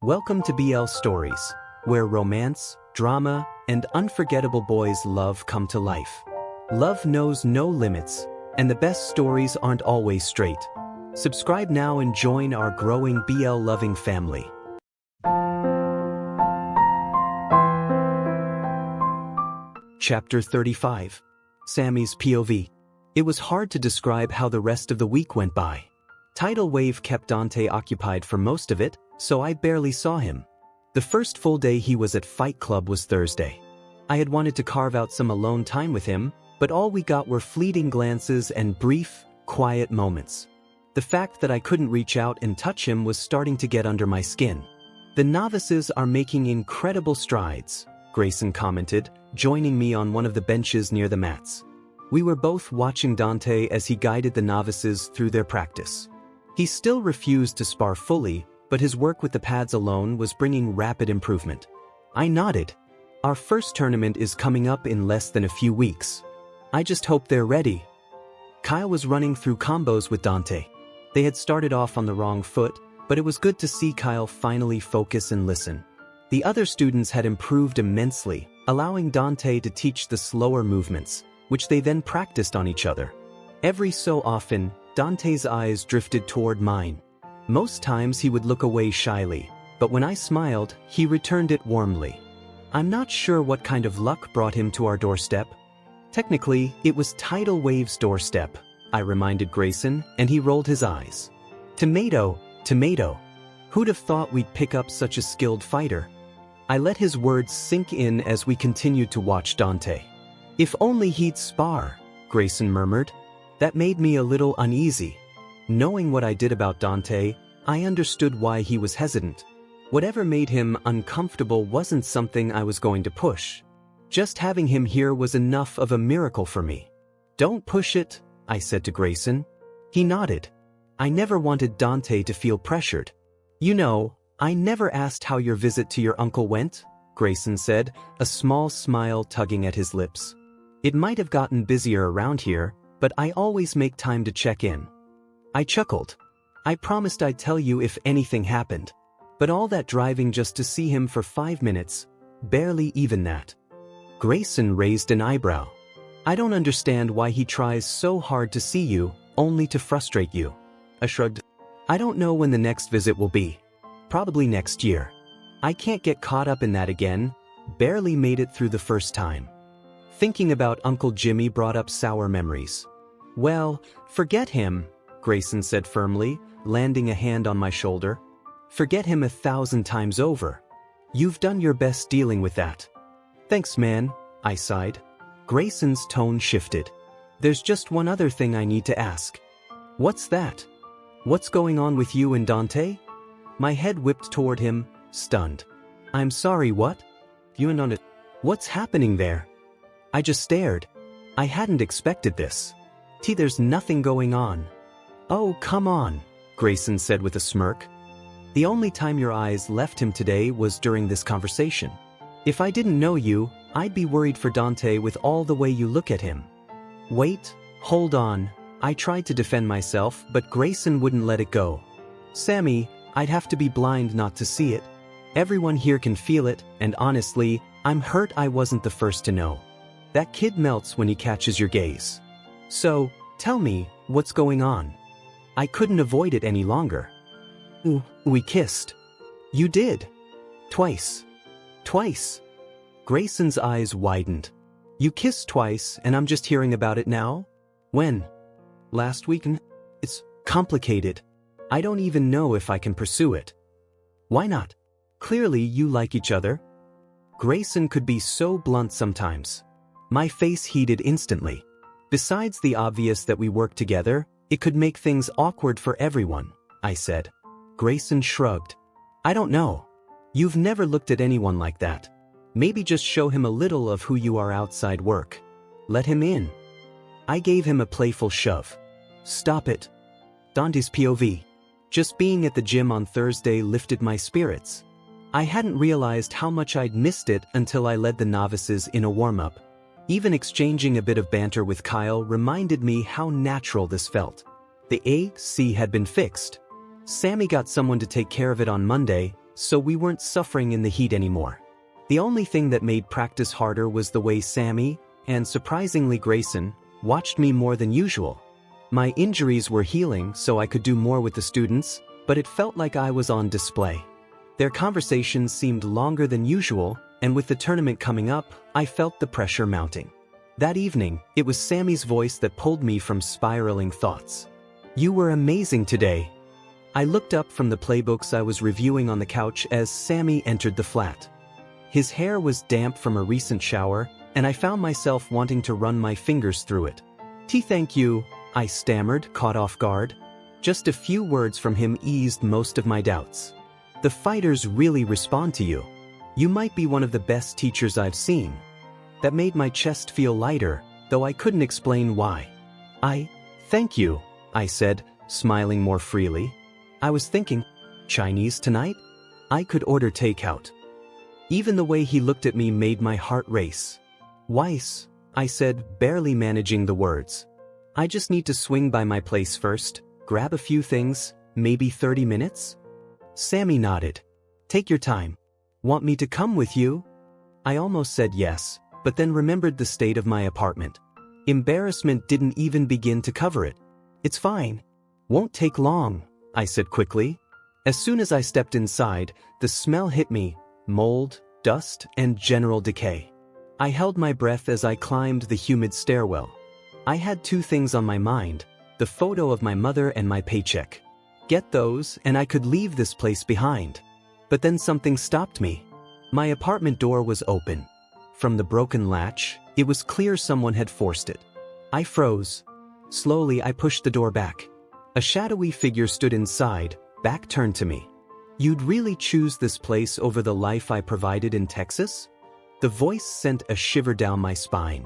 Welcome to BL Stories, where romance, drama, and unforgettable boys' love come to life. Love knows no limits, and the best stories aren't always straight. Subscribe now and join our growing BL-loving family. Chapter 35. Sammy's POV. It was hard to describe how the rest of the week went by. Tidal wave kept Dante occupied for most of it, so I barely saw him. The first full day he was at Fight Club was Thursday. I had wanted to carve out some alone time with him, but all we got were fleeting glances and brief, quiet moments. The fact that I couldn't reach out and touch him was starting to get under my skin. "The novices are making incredible strides," Grayson commented, joining me on one of the benches near the mats. We were both watching Dante as he guided the novices through their practice. He still refused to spar fully, but his work with the pads alone was bringing rapid improvement. I nodded. "Our first tournament is coming up in less than a few weeks. I just hope they're ready." Kyle was running through combos with Dante. They had started off on the wrong foot, but it was good to see Kyle finally focus and listen. The other students had improved immensely, allowing Dante to teach the slower movements, which they then practiced on each other. Every so often, Dante's eyes drifted toward mine. Most times he would look away shyly, but when I smiled, he returned it warmly. I'm not sure what kind of luck brought him to our doorstep. Technically, it was Tidal Wave's doorstep, I reminded Grayson, and he rolled his eyes. Tomato, tomato. Who'd have thought we'd pick up such a skilled fighter? I let his words sink in as we continued to watch Dante. "If only he'd spar," Grayson murmured. That made me a little uneasy. Knowing what I did about Dante, I understood why he was hesitant. Whatever made him uncomfortable wasn't something I was going to push. Just having him here was enough of a miracle for me. "Don't push it," I said to Grayson. He nodded. I never wanted Dante to feel pressured. "You know, I never asked how your visit to your uncle went," Grayson said, a small smile tugging at his lips. "It might have gotten busier around here, but I always make time to check in." I chuckled. "I promised I'd tell you if anything happened. But all that driving just to see him for 5 minutes, barely even that." Grayson raised an eyebrow. "I don't understand why he tries so hard to see you, only to frustrate you." I shrugged. "I don't know when the next visit will be. Probably next year. I can't get caught up in that again, barely made it through the first time." Thinking about Uncle Jimmy brought up sour memories. "Well, forget him," Grayson said firmly, landing a hand on my shoulder. "Forget him 1,000 times over. You've done your best dealing with that." "Thanks, man," I sighed. Grayson's tone shifted. "There's just one other thing I need to ask." "What's that?" "What's going on with you and Dante?" My head whipped toward him, stunned. "I'm sorry, what?" "You and Dante. What's happening there?" I just stared. I hadn't expected this. There's nothing going on." "Oh, come on," Grayson said with a smirk. "The only time your eyes left him today was during this conversation. If I didn't know you, I'd be worried for Dante with all the way you look at him." "Wait, hold on." I tried to defend myself, but Grayson wouldn't let it go. "Sammy, I'd have to be blind not to see it. Everyone here can feel it, and honestly, I'm hurt I wasn't the first to know. That kid melts when he catches your gaze. So, tell me, what's going on?" I couldn't avoid it any longer. We kissed." "You did? Twice." "Twice?" Grayson's eyes widened. "You kissed twice, and I'm just hearing about it now? When?" "Last week. It's complicated. I don't even know if I can pursue it." "Why not? Clearly you like each other." Grayson could be so blunt sometimes. My face heated instantly. "Besides the obvious that we work together, it could make things awkward for everyone," I said. Grayson shrugged. "I don't know. You've never looked at anyone like that. Maybe just show him a little of who you are outside work. Let him in." I gave him a playful shove. "Stop it." Dante's POV. Just being at the gym on Thursday lifted my spirits. I hadn't realized how much I'd missed it until I led the novices in a warm-up. Even exchanging a bit of banter with Kyle reminded me how natural this felt. The AC had been fixed. Sammy got someone to take care of it on Monday, so we weren't suffering in the heat anymore. The only thing that made practice harder was the way Sammy, and surprisingly Grayson, watched me more than usual. My injuries were healing so I could do more with the students, but it felt like I was on display. Their conversations seemed longer than usual, and with the tournament coming up, I felt the pressure mounting. That evening, it was Sammy's voice that pulled me from spiraling thoughts. "You were amazing today." I looked up from the playbooks I was reviewing on the couch as Sammy entered the flat. His hair was damp from a recent shower, and I found myself wanting to run my fingers through it. Thank you," I stammered, caught off guard. Just a few words from him eased most of my doubts. "The fighters really respond to you. You might be one of the best teachers I've seen." That made my chest feel lighter, though I couldn't explain why. Thank you," I said, smiling more freely. I was thinking, Chinese tonight? I could order takeout. Even the way he looked at me made my heart race. "Weiss," I said, barely managing the words. "I just need to swing by my place first, grab a few things, maybe 30 minutes? Sammy nodded. "Take your time. Want me to come with you?" I almost said yes, but then remembered the state of my apartment. Embarrassment didn't even begin to cover it. "It's fine. Won't take long," I said quickly. As soon as I stepped inside, the smell hit me: mold, dust, and general decay. I held my breath as I climbed the humid stairwell. I had two things on my mind: the photo of my mother and my paycheck. Get those, and I could leave this place behind. But then something stopped me. My apartment door was open. From the broken latch, it was clear someone had forced it. I froze. Slowly, I pushed the door back. A shadowy figure stood inside, back turned to me. "You'd really choose this place over the life I provided in Texas?" The voice sent a shiver down my spine.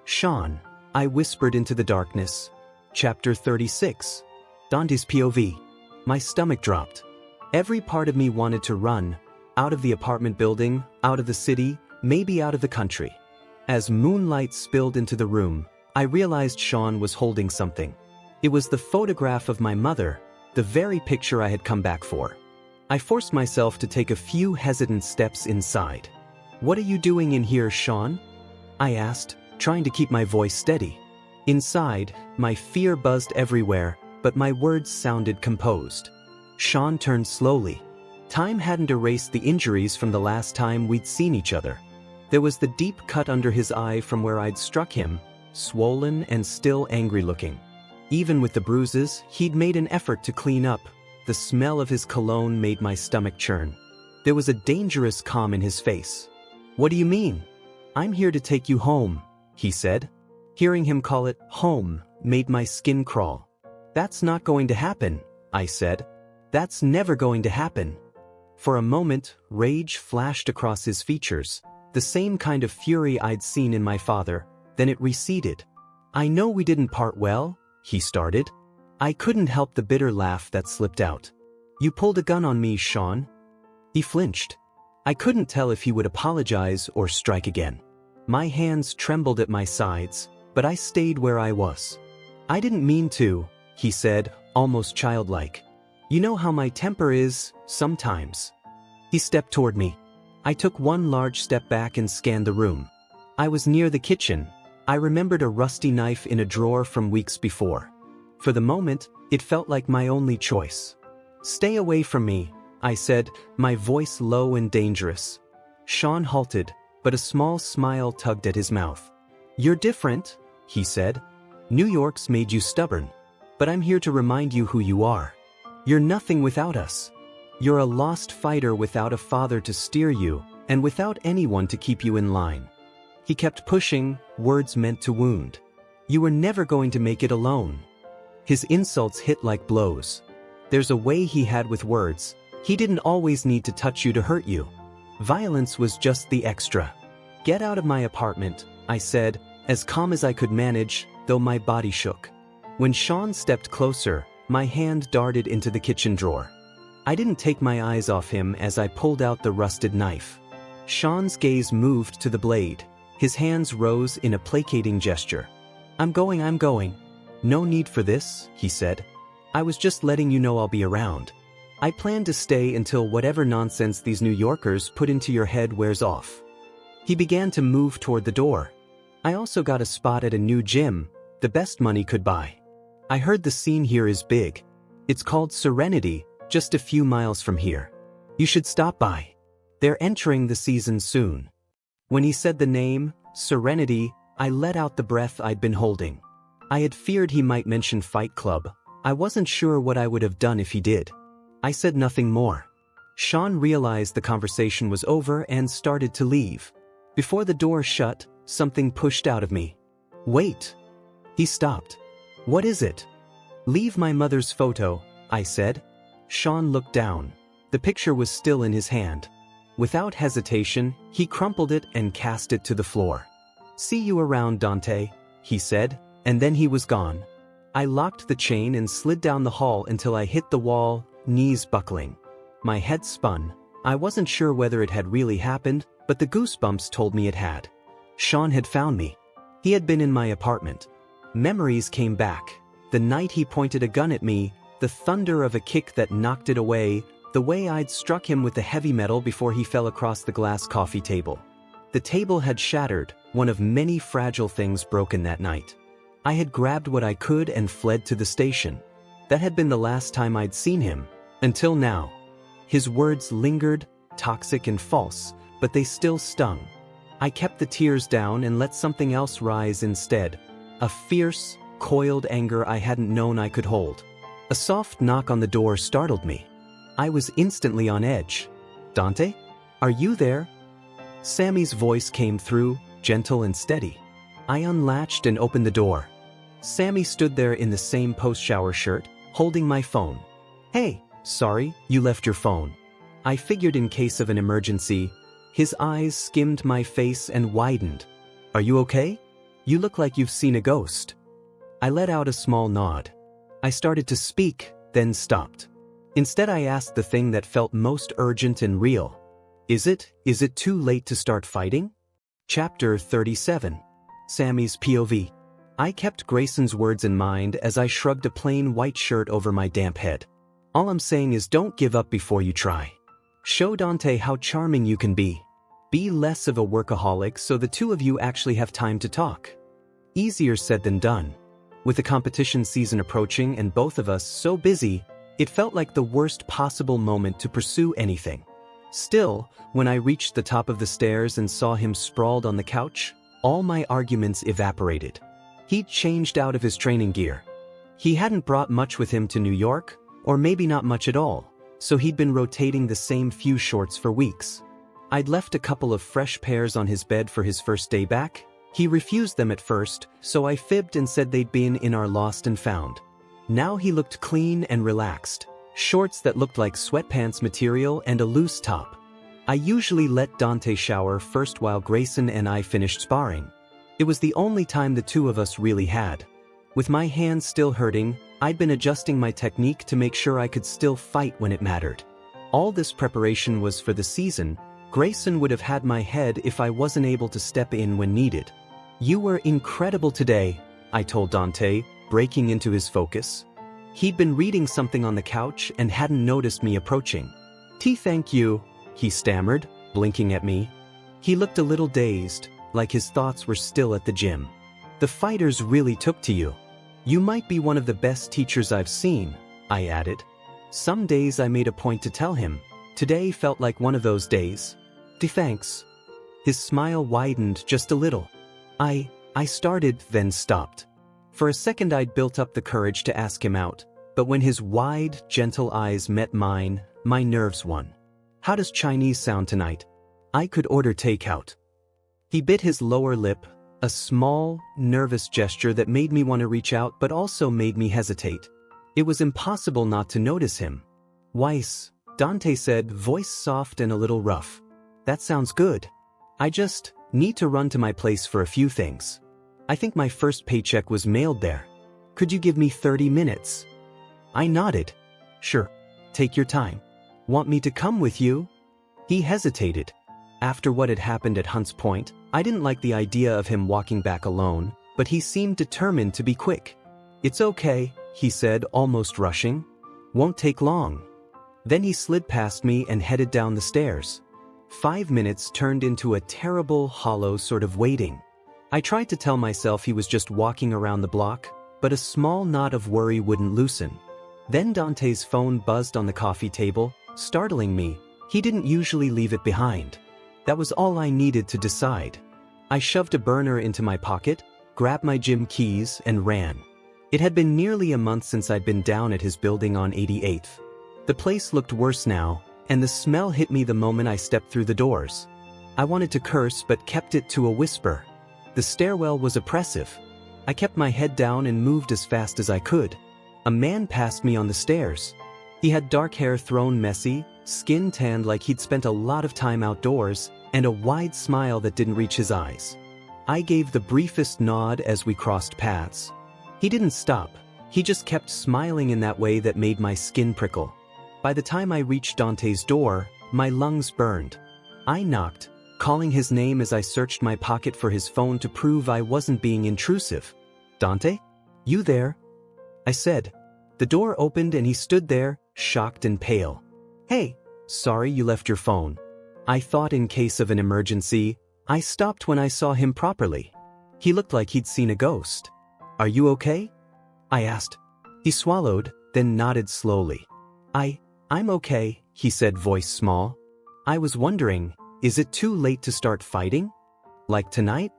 "Sean," I whispered into the darkness. Chapter 36. Dante's POV. My stomach dropped. Every part of me wanted to run, out of the apartment building, out of the city, maybe out of the country. As moonlight spilled into the room, I realized Sean was holding something. It was the photograph of my mother, the very picture I had come back for. I forced myself to take a few hesitant steps inside. "What are you doing in here, Sean?" I asked, trying to keep my voice steady. Inside, my fear buzzed everywhere, but my words sounded composed. Sean turned slowly. Time hadn't erased the injuries from the last time we'd seen each other. There was the deep cut under his eye from where I'd struck him, swollen and still angry looking. Even with the bruises, he'd made an effort to clean up. The smell of his cologne made my stomach churn. There was a dangerous calm in his face. "What do you mean?" "I'm here to take you home," he said. Hearing him call it home made my skin crawl. "That's not going to happen," I said. "That's never going to happen." For a moment, rage flashed across his features, the same kind of fury I'd seen in my father, then it receded. "I know we didn't part well," he started. I couldn't help the bitter laugh that slipped out. "You pulled a gun on me, Sean." He flinched. I couldn't tell if he would apologize or strike again. My hands trembled at my sides, but I stayed where I was. "I didn't mean to," he said, almost childlike. "You know how my temper is, sometimes." He stepped toward me. I took one large step back and scanned the room. I was near the kitchen. I remembered a rusty knife in a drawer from weeks before. For the moment, it felt like my only choice. "Stay away from me," I said, my voice low and dangerous. Sean halted, but a small smile tugged at his mouth. "You're different," he said. "New York's made you stubborn. But I'm here to remind you who you are. You're nothing without us. You're a lost fighter without a father to steer you, and without anyone to keep you in line." He kept pushing, words meant to wound. "You were never going to make it alone." His insults hit like blows. There's a way he had with words. He didn't always need to touch you to hurt you. Violence was just the extra. "Get out of my apartment," I said, as calm as I could manage, though my body shook. When Sean stepped closer, my hand darted into the kitchen drawer. I didn't take my eyes off him as I pulled out the rusted knife. Sean's gaze moved to the blade. His hands rose in a placating gesture. I'm going. "No need for this," he said. "I was just letting you know I'll be around." I plan to stay until whatever nonsense these New Yorkers put into your head wears off. He began to move toward the door. I also got a spot at a new gym, the best money could buy. I heard the scene here is big. It's called Serenity, just a few miles from here. You should stop by. They're entering the season soon. When he said the name, Serenity, I let out the breath I'd been holding. I had feared he might mention Fight Club. I wasn't sure what I would have done if he did. I said nothing more. Sean realized the conversation was over and started to leave. Before the door shut, something pushed out of me. Wait. He stopped. What is it? Leave my mother's photo, I said. Sean looked down. The picture was still in his hand. Without hesitation, he crumpled it and cast it to the floor. See you around, Dante, he said, and then he was gone. I locked the chain and slid down the hall until I hit the wall, knees buckling. My head spun. I wasn't sure whether it had really happened, but the goosebumps told me it had. Sean had found me. He had been in my apartment. Memories came back. The night he pointed a gun at me, the thunder of a kick that knocked it away, the way I'd struck him with the heavy metal before he fell across the glass coffee table. The table had shattered, one of many fragile things broken that night. I had grabbed what I could and fled to the station. That had been the last time I'd seen him, until now. His words lingered, toxic and false, but they still stung. I kept the tears down and let something else rise instead, a fierce, coiled anger I hadn't known I could hold. A soft knock on the door startled me. I was instantly on edge. Dante? Are you there? Sammy's voice came through, gentle and steady. I unlatched and opened the door. Sammy stood there in the same post-shower shirt, holding my phone. Hey, sorry, you left your phone. I figured in case of an emergency. His eyes skimmed my face and widened. Are you okay? You look like you've seen a ghost. I let out a small nod. I started to speak, then stopped. Instead I asked the thing that felt most urgent and real. Is it too late to start fighting? Chapter 37. Sammy's POV. I kept Grayson's words in mind as I shrugged a plain white shirt over my damp head. All I'm saying is don't give up before you try. Show Dante how charming you can be. Be less of a workaholic so the two of you actually have time to talk. Easier said than done. With the competition season approaching and both of us so busy, it felt like the worst possible moment to pursue anything. Still, when I reached the top of the stairs and saw him sprawled on the couch, all my arguments evaporated. He'd changed out of his training gear. He hadn't brought much with him to New York, or maybe not much at all, so he'd been rotating the same few shorts for weeks. I'd left a couple of fresh pairs on his bed for his first day back. He refused them at first, so I fibbed and said they'd been in our lost and found. Now he looked clean and relaxed, shorts that looked like sweatpants material and a loose top. I usually let Dante shower first while Grayson and I finished sparring. It was the only time the two of us really had. With my hands still hurting, I'd been adjusting my technique to make sure I could still fight when it mattered. All this preparation was for the season. Grayson would have had my head if I wasn't able to step in when needed. You were incredible today, I told Dante, breaking into his focus. He'd been reading something on the couch and hadn't noticed me approaching. Thank you, he stammered, blinking at me. He looked a little dazed, like his thoughts were still at the gym. The fighters really took to you. You might be one of the best teachers I've seen, I added. Some days I made a point to tell him. Today felt like one of those days. Thanks. His smile widened just a little. I started, then stopped. For a second I'd built up the courage to ask him out, but when his wide, gentle eyes met mine, my nerves won. How does Chinese sound tonight? I could order takeout. He bit his lower lip, a small, nervous gesture that made me want to reach out but also made me hesitate. It was impossible not to notice him. Weiss, Dante said, voice soft and a little rough. That sounds good. I just need to run to my place for a few things. I think my first paycheck was mailed there. Could you give me 30 minutes? I nodded. Sure. Take your time. Want me to come with you? He hesitated. After what had happened at Hunts Point, I didn't like the idea of him walking back alone, but he seemed determined to be quick. It's okay, he said, almost rushing. Won't take long. Then he slid past me and headed down the stairs. 5 minutes turned into a terrible, hollow sort of waiting. I tried to tell myself he was just walking around the block, but a small knot of worry wouldn't loosen. Then Dante's phone buzzed on the coffee table, startling me. He didn't usually leave it behind. That was all I needed to decide. I shoved a burner into my pocket, grabbed my gym keys, and ran. It had been nearly a month since I'd been down at his building on 88th. The place looked worse now, and the smell hit me the moment I stepped through the doors. I wanted to curse but kept it to a whisper. The stairwell was oppressive. I kept my head down and moved as fast as I could. A man passed me on the stairs. He had dark hair thrown messy, skin tanned like he'd spent a lot of time outdoors, and a wide smile that didn't reach his eyes. I gave the briefest nod as we crossed paths. He didn't stop. He just kept smiling in that way that made my skin prickle. By the time I reached Dante's door, my lungs burned. I knocked, calling his name as I searched my pocket for his phone to prove I wasn't being intrusive. "Dante? You there?" I said. The door opened and he stood there, shocked and pale. "Hey, sorry you left your phone." I thought in case of an emergency. I stopped when I saw him properly. He looked like he'd seen a ghost. "Are you okay?" I asked. He swallowed, then nodded slowly. I'm okay," he said, voice small. I was wondering, is it too late to start fighting? Like tonight?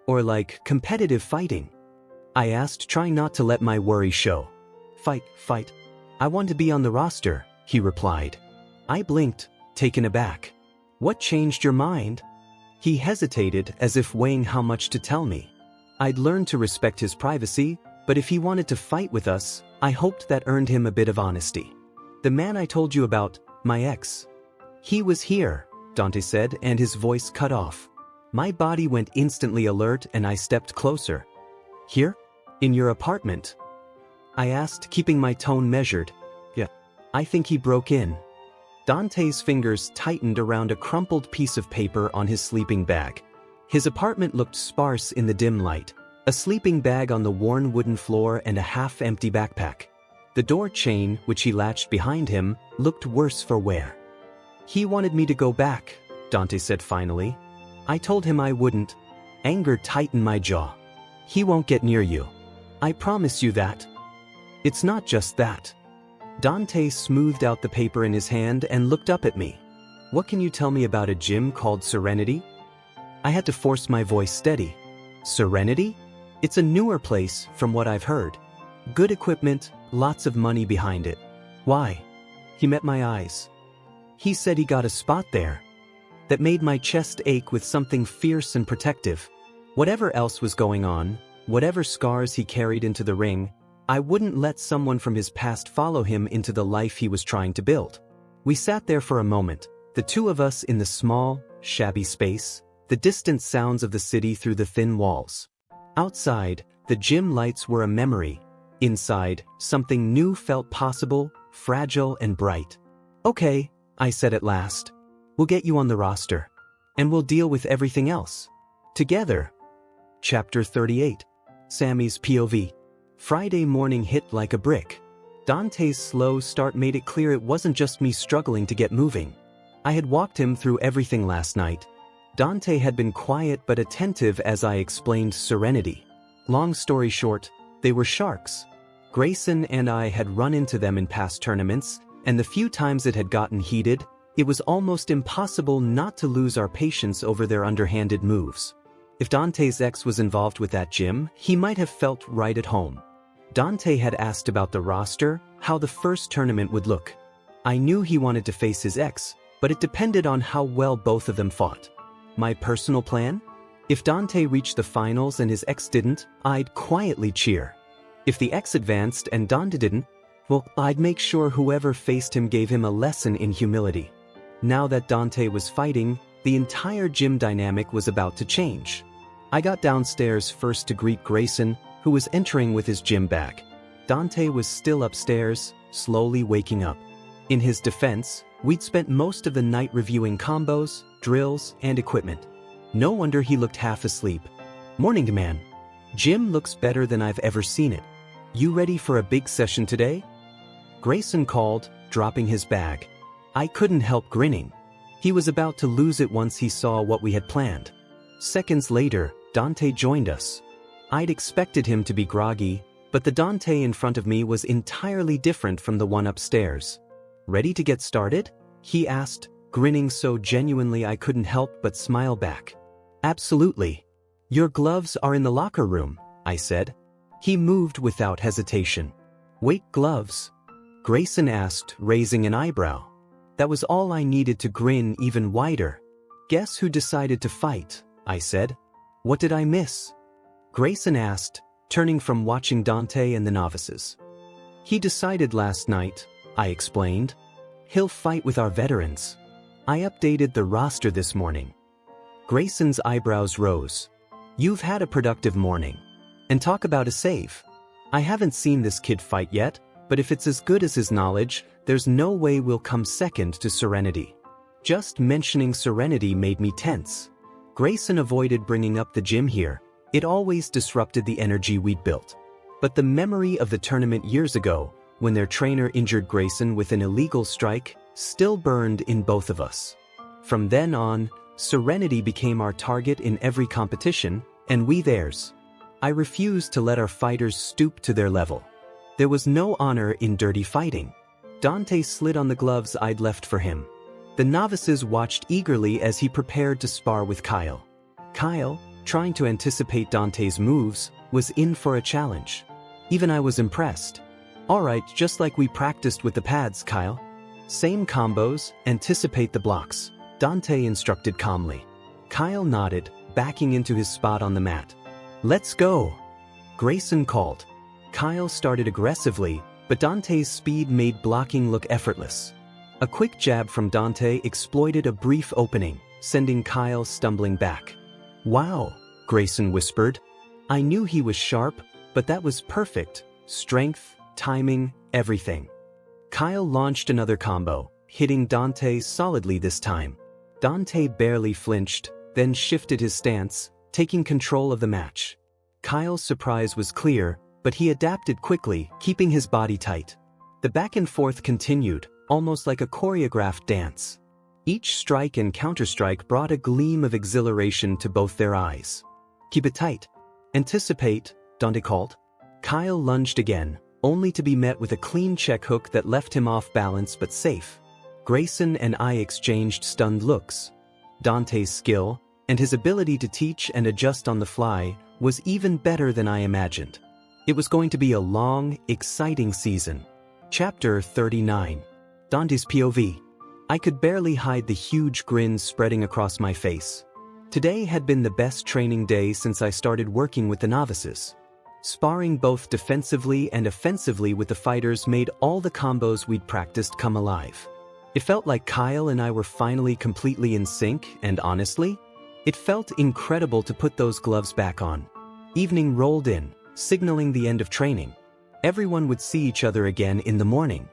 Or like competitive fighting? I asked, trying not to let my worry show. Fight. I want to be on the roster," he replied. I blinked, taken aback. "What changed your mind?" He hesitated, as if weighing how much to tell me. I'd learned to respect his privacy, but if he wanted to fight with us, I hoped that earned him a bit of honesty. "The man I told you about, my ex. He was here," Dante said, and his voice cut off. My body went instantly alert and I stepped closer. "Here? In your apartment?" I asked, keeping my tone measured. "Yeah. I think he broke in." Dante's fingers tightened around a crumpled piece of paper on his sleeping bag. His apartment looked sparse in the dim light. A sleeping bag on the worn wooden floor and a half-empty backpack. The door chain, which he latched behind him, looked worse for wear. "He wanted me to go back," Dante said finally. I told him I wouldn't. Anger tightened my jaw. "He won't get near you. I promise you that." "It's not just that." Dante smoothed out the paper in his hand and looked up at me. "What can you tell me about a gym called Serenity?" I had to force my voice steady. "Serenity? It's a newer place, from what I've heard. Good equipment, lots of money behind it. Why?" He met my eyes. He said he got a spot there. That made my chest ache with something fierce and protective. Whatever else was going on, whatever scars he carried into the ring, I wouldn't let someone from his past follow him into the life he was trying to build. We sat there for a moment, the two of us in the small, shabby space, the distant sounds of the city through the thin walls. Outside, the gym lights were a memory. Inside, something new felt possible, fragile and bright. "Okay," I said at last. "We'll get you on the roster. And we'll deal with everything else. Together." Chapter 38. Sammy's POV. Friday morning hit like a brick. Dante's slow start made it clear it wasn't just me struggling to get moving. I had walked him through everything last night. Dante had been quiet but attentive as I explained Serenity. Long story short, they were sharks. Grayson and I had run into them in past tournaments, and the few times it had gotten heated, it was almost impossible not to lose our patience over their underhanded moves. If Dante's ex was involved with that gym, he might have felt right at home. Dante had asked about the roster, how the first tournament would look. I knew he wanted to face his ex, but it depended on how well both of them fought. My personal plan? If Dante reached the finals and his ex didn't, I'd quietly cheer. If the ex advanced and Dante didn't, well, I'd make sure whoever faced him gave him a lesson in humility. Now that Dante was fighting, the entire gym dynamic was about to change. I got downstairs first to greet Grayson, who was entering with his gym bag. Dante was still upstairs, slowly waking up. In his defense, we'd spent most of the night reviewing combos, drills, and equipment. No wonder he looked half asleep. "Morning, man. Gym looks better than I've ever seen it. You ready for a big session today?" Grayson called, dropping his bag. I couldn't help grinning. He was about to lose it once he saw what we had planned. Seconds later, Dante joined us. I'd expected him to be groggy, but the Dante in front of me was entirely different from the one upstairs. "Ready to get started?" he asked, grinning so genuinely I couldn't help but smile back. "Absolutely. Your gloves are in the locker room," I said. He moved without hesitation. "Wait, gloves?" Grayson asked, raising an eyebrow. That was all I needed to grin even wider. "Guess who decided to fight?" I said. "What did I miss?" Grayson asked, turning from watching Dante and the novices. "He decided last night," I explained. "He'll fight with our veterans. I updated the roster this morning." Grayson's eyebrows rose. "You've had a productive morning. And talk about a save. I haven't seen this kid fight yet, but if it's as good as his knowledge, there's no way we'll come second to Serenity." Just mentioning Serenity made me tense. Grayson avoided bringing up the gym here. It always disrupted the energy we'd built. But the memory of the tournament years ago, when their trainer injured Grayson with an illegal strike, still burned in both of us. From then on, Serenity became our target in every competition, and we theirs. I refused to let our fighters stoop to their level. There was no honor in dirty fighting. Dante slid on the gloves I'd left for him. The novices watched eagerly as he prepared to spar with Kyle. Kyle, trying to anticipate Dante's moves, was in for a challenge. Even I was impressed. "All right, just like we practiced with the pads, Kyle. Same combos, anticipate the blocks," Dante instructed calmly. Kyle nodded, backing into his spot on the mat. "Let's go," Grayson called. Kyle started aggressively, but Dante's speed made blocking look effortless. A quick jab from Dante exploited a brief opening, sending Kyle stumbling back. "Wow," Grayson whispered. I knew he was sharp, but that was perfect. Strength, timing, everything. Kyle launched another combo, hitting Dante solidly this time. Dante barely flinched, then shifted his stance, taking control of the match. Kyle's surprise was clear, but he adapted quickly, keeping his body tight. The back and forth continued, almost like a choreographed dance. Each strike and counterstrike brought a gleam of exhilaration to both their eyes. "Keep it tight. Anticipate," Dante called. Kyle lunged again, only to be met with a clean check hook that left him off balance but safe. Grayson and I exchanged stunned looks. Dante's skill, and his ability to teach and adjust on the fly, was even better than I imagined. It was going to be a long, exciting season. Chapter 39. Dante's POV. I could barely hide the huge grin spreading across my face. Today had been the best training day since I started working with the novices. Sparring both defensively and offensively with the fighters made all the combos we'd practiced come alive. It felt like Kyle and I were finally completely in sync, and honestly, it felt incredible to put those gloves back on. Evening rolled in, signaling the end of training. Everyone would see each other again in the morning.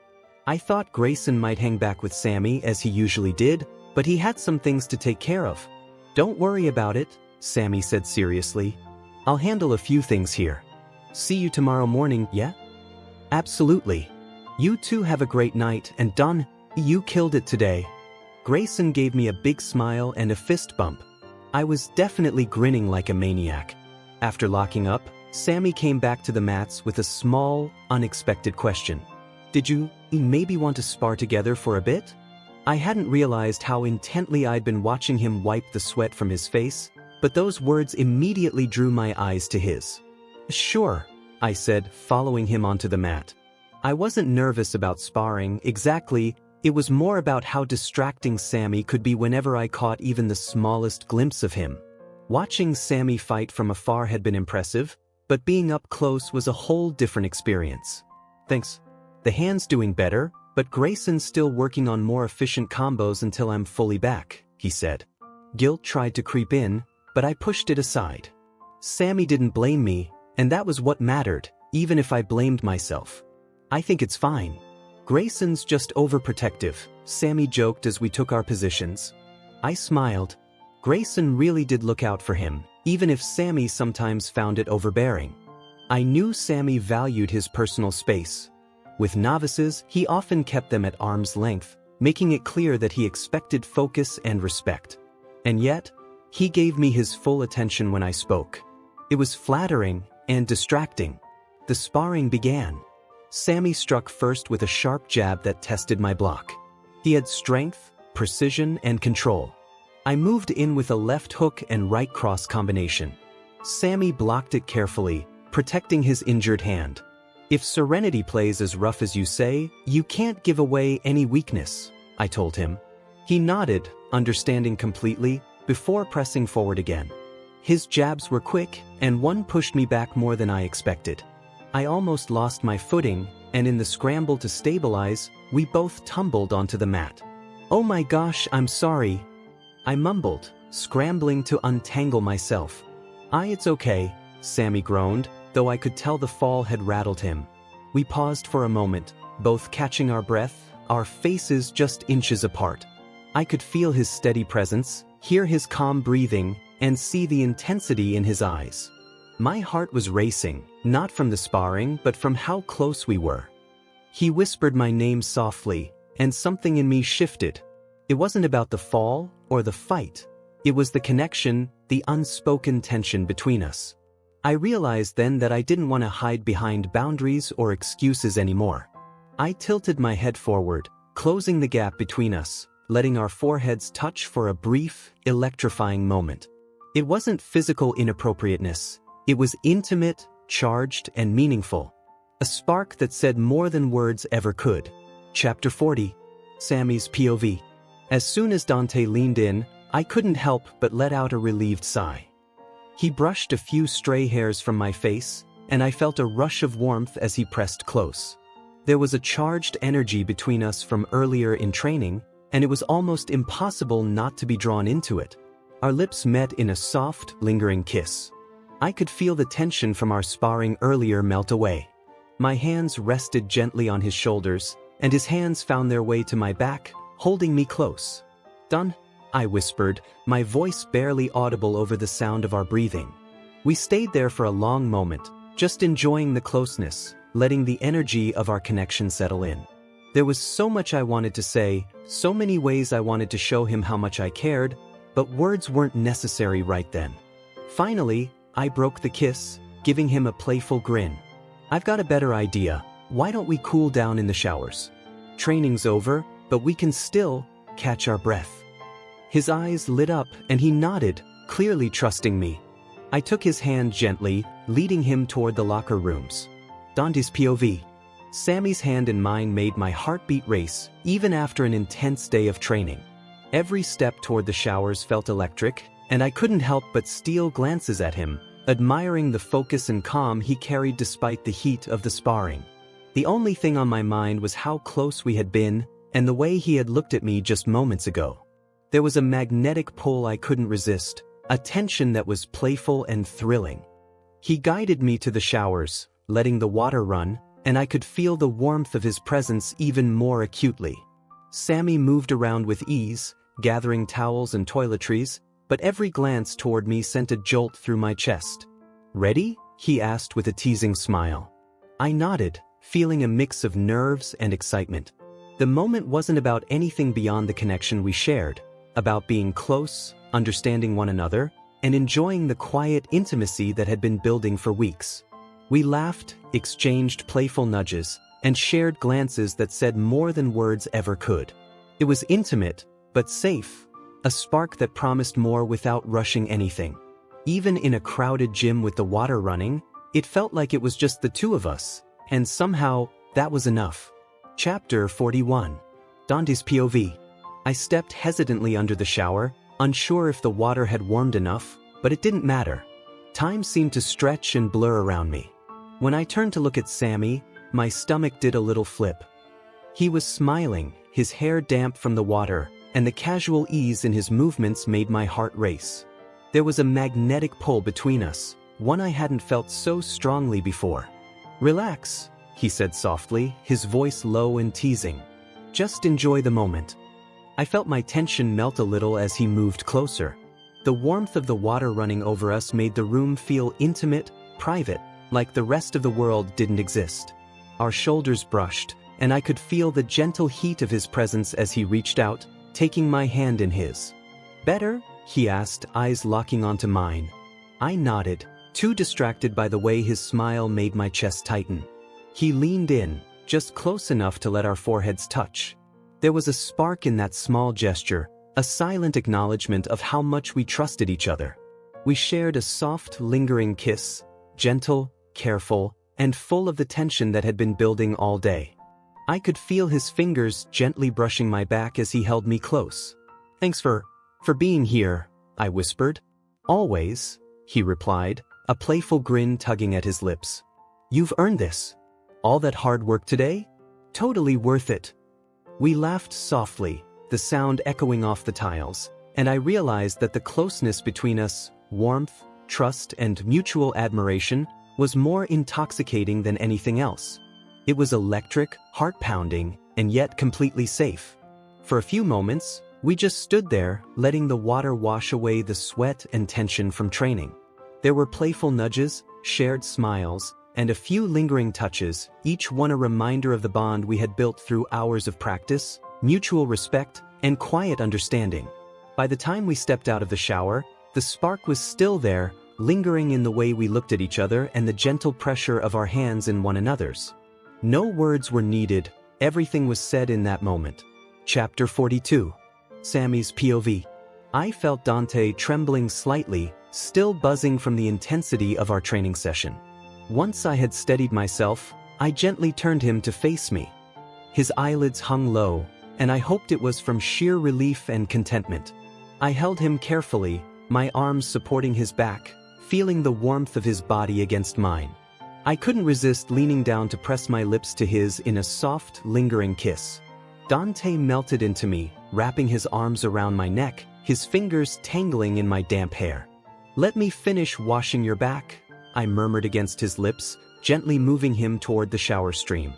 I thought Grayson might hang back with Sammy as he usually did, but he had some things to take care of. "Don't worry about it," Sammy said seriously. "I'll handle a few things here. See you tomorrow morning, yeah?" "Absolutely. You two have a great night, and Don, you killed it today." Grayson gave me a big smile and a fist bump. I was definitely grinning like a maniac. After locking up, Sammy came back to the mats with a small, unexpected question. "Did you maybe want to spar together for a bit?" I hadn't realized how intently I'd been watching him wipe the sweat from his face, but those words immediately drew my eyes to his. "Sure," I said, following him onto the mat. I wasn't nervous about sparring, exactly. It was more about how distracting Sammy could be whenever I caught even the smallest glimpse of him. Watching Sammy fight from afar had been impressive, but being up close was a whole different experience. "Thanks. The hand's doing better, but Grayson's still working on more efficient combos until I'm fully back," he said. Guilt tried to creep in, but I pushed it aside. Sammy didn't blame me, and that was what mattered, even if I blamed myself. "I think it's fine. Grayson's just overprotective," Sammy joked as we took our positions. I smiled. Grayson really did look out for him, even if Sammy sometimes found it overbearing. I knew Sammy valued his personal space. With novices, he often kept them at arm's length, making it clear that he expected focus and respect. And yet, he gave me his full attention when I spoke. It was flattering and distracting. The sparring began. Sammy struck first with a sharp jab that tested my block. He had strength, precision, and control. I moved in with a left hook and right cross combination. Sammy blocked it carefully, protecting his injured hand. If Serenity plays as rough as you say, you can't give away any weakness, I told him. He nodded, understanding completely, before pressing forward again. His jabs were quick, and one pushed me back more than I expected. I almost lost my footing, and in the scramble to stabilize, we both tumbled onto the mat. "Oh my gosh, I'm sorry," I mumbled, scrambling to untangle myself. It's okay," Sammy groaned, though I could tell the fall had rattled him. We paused for a moment, both catching our breath, our faces just inches apart. I could feel his steady presence, hear his calm breathing, and see the intensity in his eyes. My heart was racing, not from the sparring but from how close we were. He whispered my name softly, and something in me shifted. It wasn't about the fall or the fight. It was the connection, the unspoken tension between us. I realized then that I didn't want to hide behind boundaries or excuses anymore. I tilted my head forward, closing the gap between us, letting our foreheads touch for a brief, electrifying moment. It wasn't physical inappropriateness. It was intimate, charged, and meaningful. A spark that said more than words ever could. Chapter 40. Sammy's POV. As soon as Dante leaned in, I couldn't help but let out a relieved sigh. He brushed a few stray hairs from my face, and I felt a rush of warmth as he pressed close. There was a charged energy between us from earlier in training, and it was almost impossible not to be drawn into it. Our lips met in a soft, lingering kiss. I could feel the tension from our sparring earlier melt away. My hands rested gently on his shoulders, and his hands found their way to my back, holding me close. "Done?" I whispered, my voice barely audible over the sound of our breathing. We stayed there for a long moment, just enjoying the closeness, letting the energy of our connection settle in. There was so much I wanted to say, so many ways I wanted to show him how much I cared, but words weren't necessary right then. Finally, I broke the kiss, giving him a playful grin. "I've got a better idea. Why don't we cool down in the showers? Training's over, but we can still catch our breath." His eyes lit up and he nodded, clearly trusting me. I took his hand gently, leading him toward the locker rooms. Dante's POV. Sammy's hand in mine made my heartbeat race, even after an intense day of training. Every step toward the showers felt electric, and I couldn't help but steal glances at him, admiring the focus and calm he carried despite the heat of the sparring. The only thing on my mind was how close we had been, and the way he had looked at me just moments ago. There was a magnetic pull I couldn't resist, a tension that was playful and thrilling. He guided me to the showers, letting the water run, and I could feel the warmth of his presence even more acutely. Sammy moved around with ease, gathering towels and toiletries, but every glance toward me sent a jolt through my chest. "Ready?" he asked with a teasing smile. I nodded, feeling a mix of nerves and excitement. The moment wasn't about anything beyond the connection we shared, about being close, understanding one another, and enjoying the quiet intimacy that had been building for weeks. We laughed, exchanged playful nudges, and shared glances that said more than words ever could. It was intimate, but safe, a spark that promised more without rushing anything. Even in a crowded gym with the water running, it felt like it was just the two of us, and somehow, that was enough. Chapter 41. Dante's POV. I stepped hesitantly under the shower, unsure if the water had warmed enough, but it didn't matter. Time seemed to stretch and blur around me. When I turned to look at Sammy, my stomach did a little flip. He was smiling, his hair damp from the water, and the casual ease in his movements made my heart race. There was a magnetic pull between us, one I hadn't felt so strongly before. "Relax," he said softly, his voice low and teasing. "Just enjoy the moment." I felt my tension melt a little as he moved closer. The warmth of the water running over us made the room feel intimate, private, like the rest of the world didn't exist. Our shoulders brushed, and I could feel the gentle heat of his presence as he reached out, taking my hand in his. "Better?" he asked, eyes locking onto mine. I nodded, too distracted by the way his smile made my chest tighten. He leaned in, just close enough to let our foreheads touch. There was a spark in that small gesture, a silent acknowledgement of how much we trusted each other. We shared a soft, lingering kiss, gentle, careful, and full of the tension that had been building all day. I could feel his fingers gently brushing my back as he held me close. "Thanks for being here," I whispered. "Always," he replied, a playful grin tugging at his lips. "You've earned this. All that hard work today? Totally worth it." We laughed softly, the sound echoing off the tiles, and I realized that the closeness between us, warmth, trust, and mutual admiration, was more intoxicating than anything else. It was electric, heart-pounding, and yet completely safe. For a few moments, we just stood there, letting the water wash away the sweat and tension from training. There were playful nudges, shared smiles, and a few lingering touches, each one a reminder of the bond we had built through hours of practice, mutual respect, and quiet understanding. By the time we stepped out of the shower, the spark was still there, lingering in the way we looked at each other and the gentle pressure of our hands in one another's. No words were needed, everything was said in that moment. Chapter 42. Sammy's POV. I felt Dante trembling slightly, still buzzing from the intensity of our training session. Once I had steadied myself, I gently turned him to face me. His eyelids hung low, and I hoped it was from sheer relief and contentment. I held him carefully, my arms supporting his back, feeling the warmth of his body against mine. I couldn't resist leaning down to press my lips to his in a soft, lingering kiss. Dante melted into me, wrapping his arms around my neck, his fingers tangling in my damp hair. "Let me finish washing your back," I murmured against his lips, gently moving him toward the shower stream.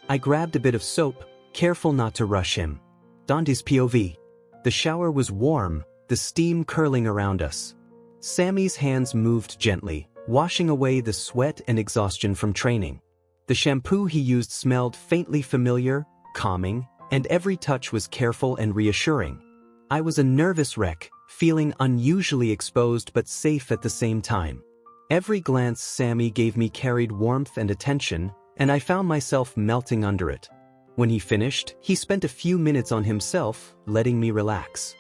I grabbed a bit of soap, careful not to rush him. Dante's POV. The shower was warm, the steam curling around us. Sammy's hands moved gently, washing away the sweat and exhaustion from training. The shampoo he used smelled faintly familiar, calming, and every touch was careful and reassuring. I was a nervous wreck, feeling unusually exposed but safe at the same time. Every glance Sammy gave me carried warmth and attention, and I found myself melting under it. When he finished, he spent a few minutes on himself, letting me relax.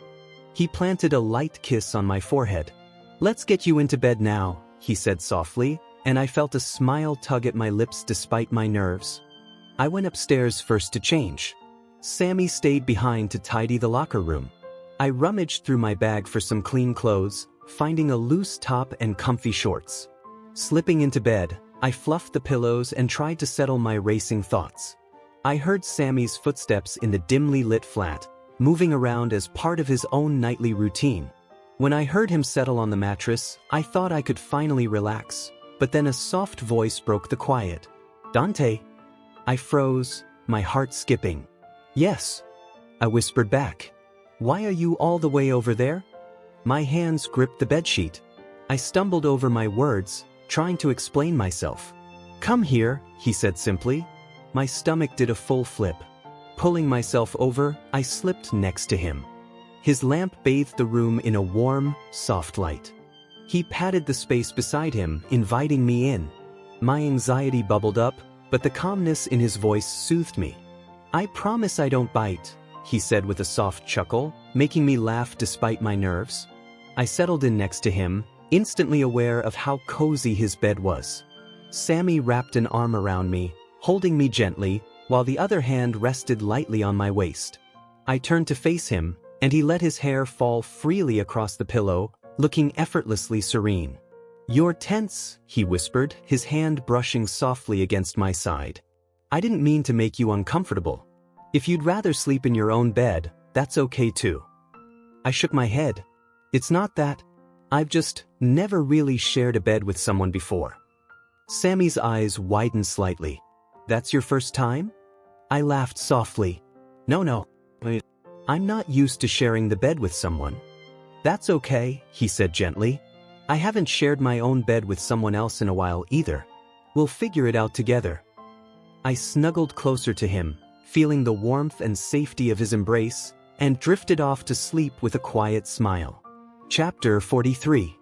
He planted a light kiss on my forehead. "Let's get you into bed now," he said softly, and I felt a smile tug at my lips despite my nerves. I went upstairs first to change. Sammy stayed behind to tidy the locker room. I rummaged through my bag for some clean clothes, finding a loose top and comfy shorts. Slipping into bed, I fluffed the pillows and tried to settle my racing thoughts. I heard Sammy's footsteps in the dimly lit flat, moving around as part of his own nightly routine. When I heard him settle on the mattress, I thought I could finally relax, but then a soft voice broke the quiet. "Dante?" I froze, my heart skipping. "Yes," I whispered back. "Why are you all the way over there?" My hands gripped the bedsheet. I stumbled over my words, trying to explain myself. "Come here," he said simply. My stomach did a full flip. Pulling myself over, I slipped next to him. His lamp bathed the room in a warm, soft light. He patted the space beside him, inviting me in. My anxiety bubbled up, but the calmness in his voice soothed me. "I promise I don't bite," he said with a soft chuckle, making me laugh despite my nerves. I settled in next to him, instantly aware of how cozy his bed was. Sammy wrapped an arm around me, holding me gently, while the other hand rested lightly on my waist. I turned to face him, and he let his hair fall freely across the pillow, looking effortlessly serene. "You're tense," he whispered, his hand brushing softly against my side. "I didn't mean to make you uncomfortable. If you'd rather sleep in your own bed, that's okay too." I shook my head. "It's not that. I've just never really shared a bed with someone before." Sammy's eyes widened slightly. "That's your first time?" I laughed softly. No. I'm not used to sharing the bed with someone." "That's okay," he said gently. "I haven't shared my own bed with someone else in a while either. We'll figure it out together." I snuggled closer to him, feeling the warmth and safety of his embrace, and drifted off to sleep with a quiet smile. Chapter 43.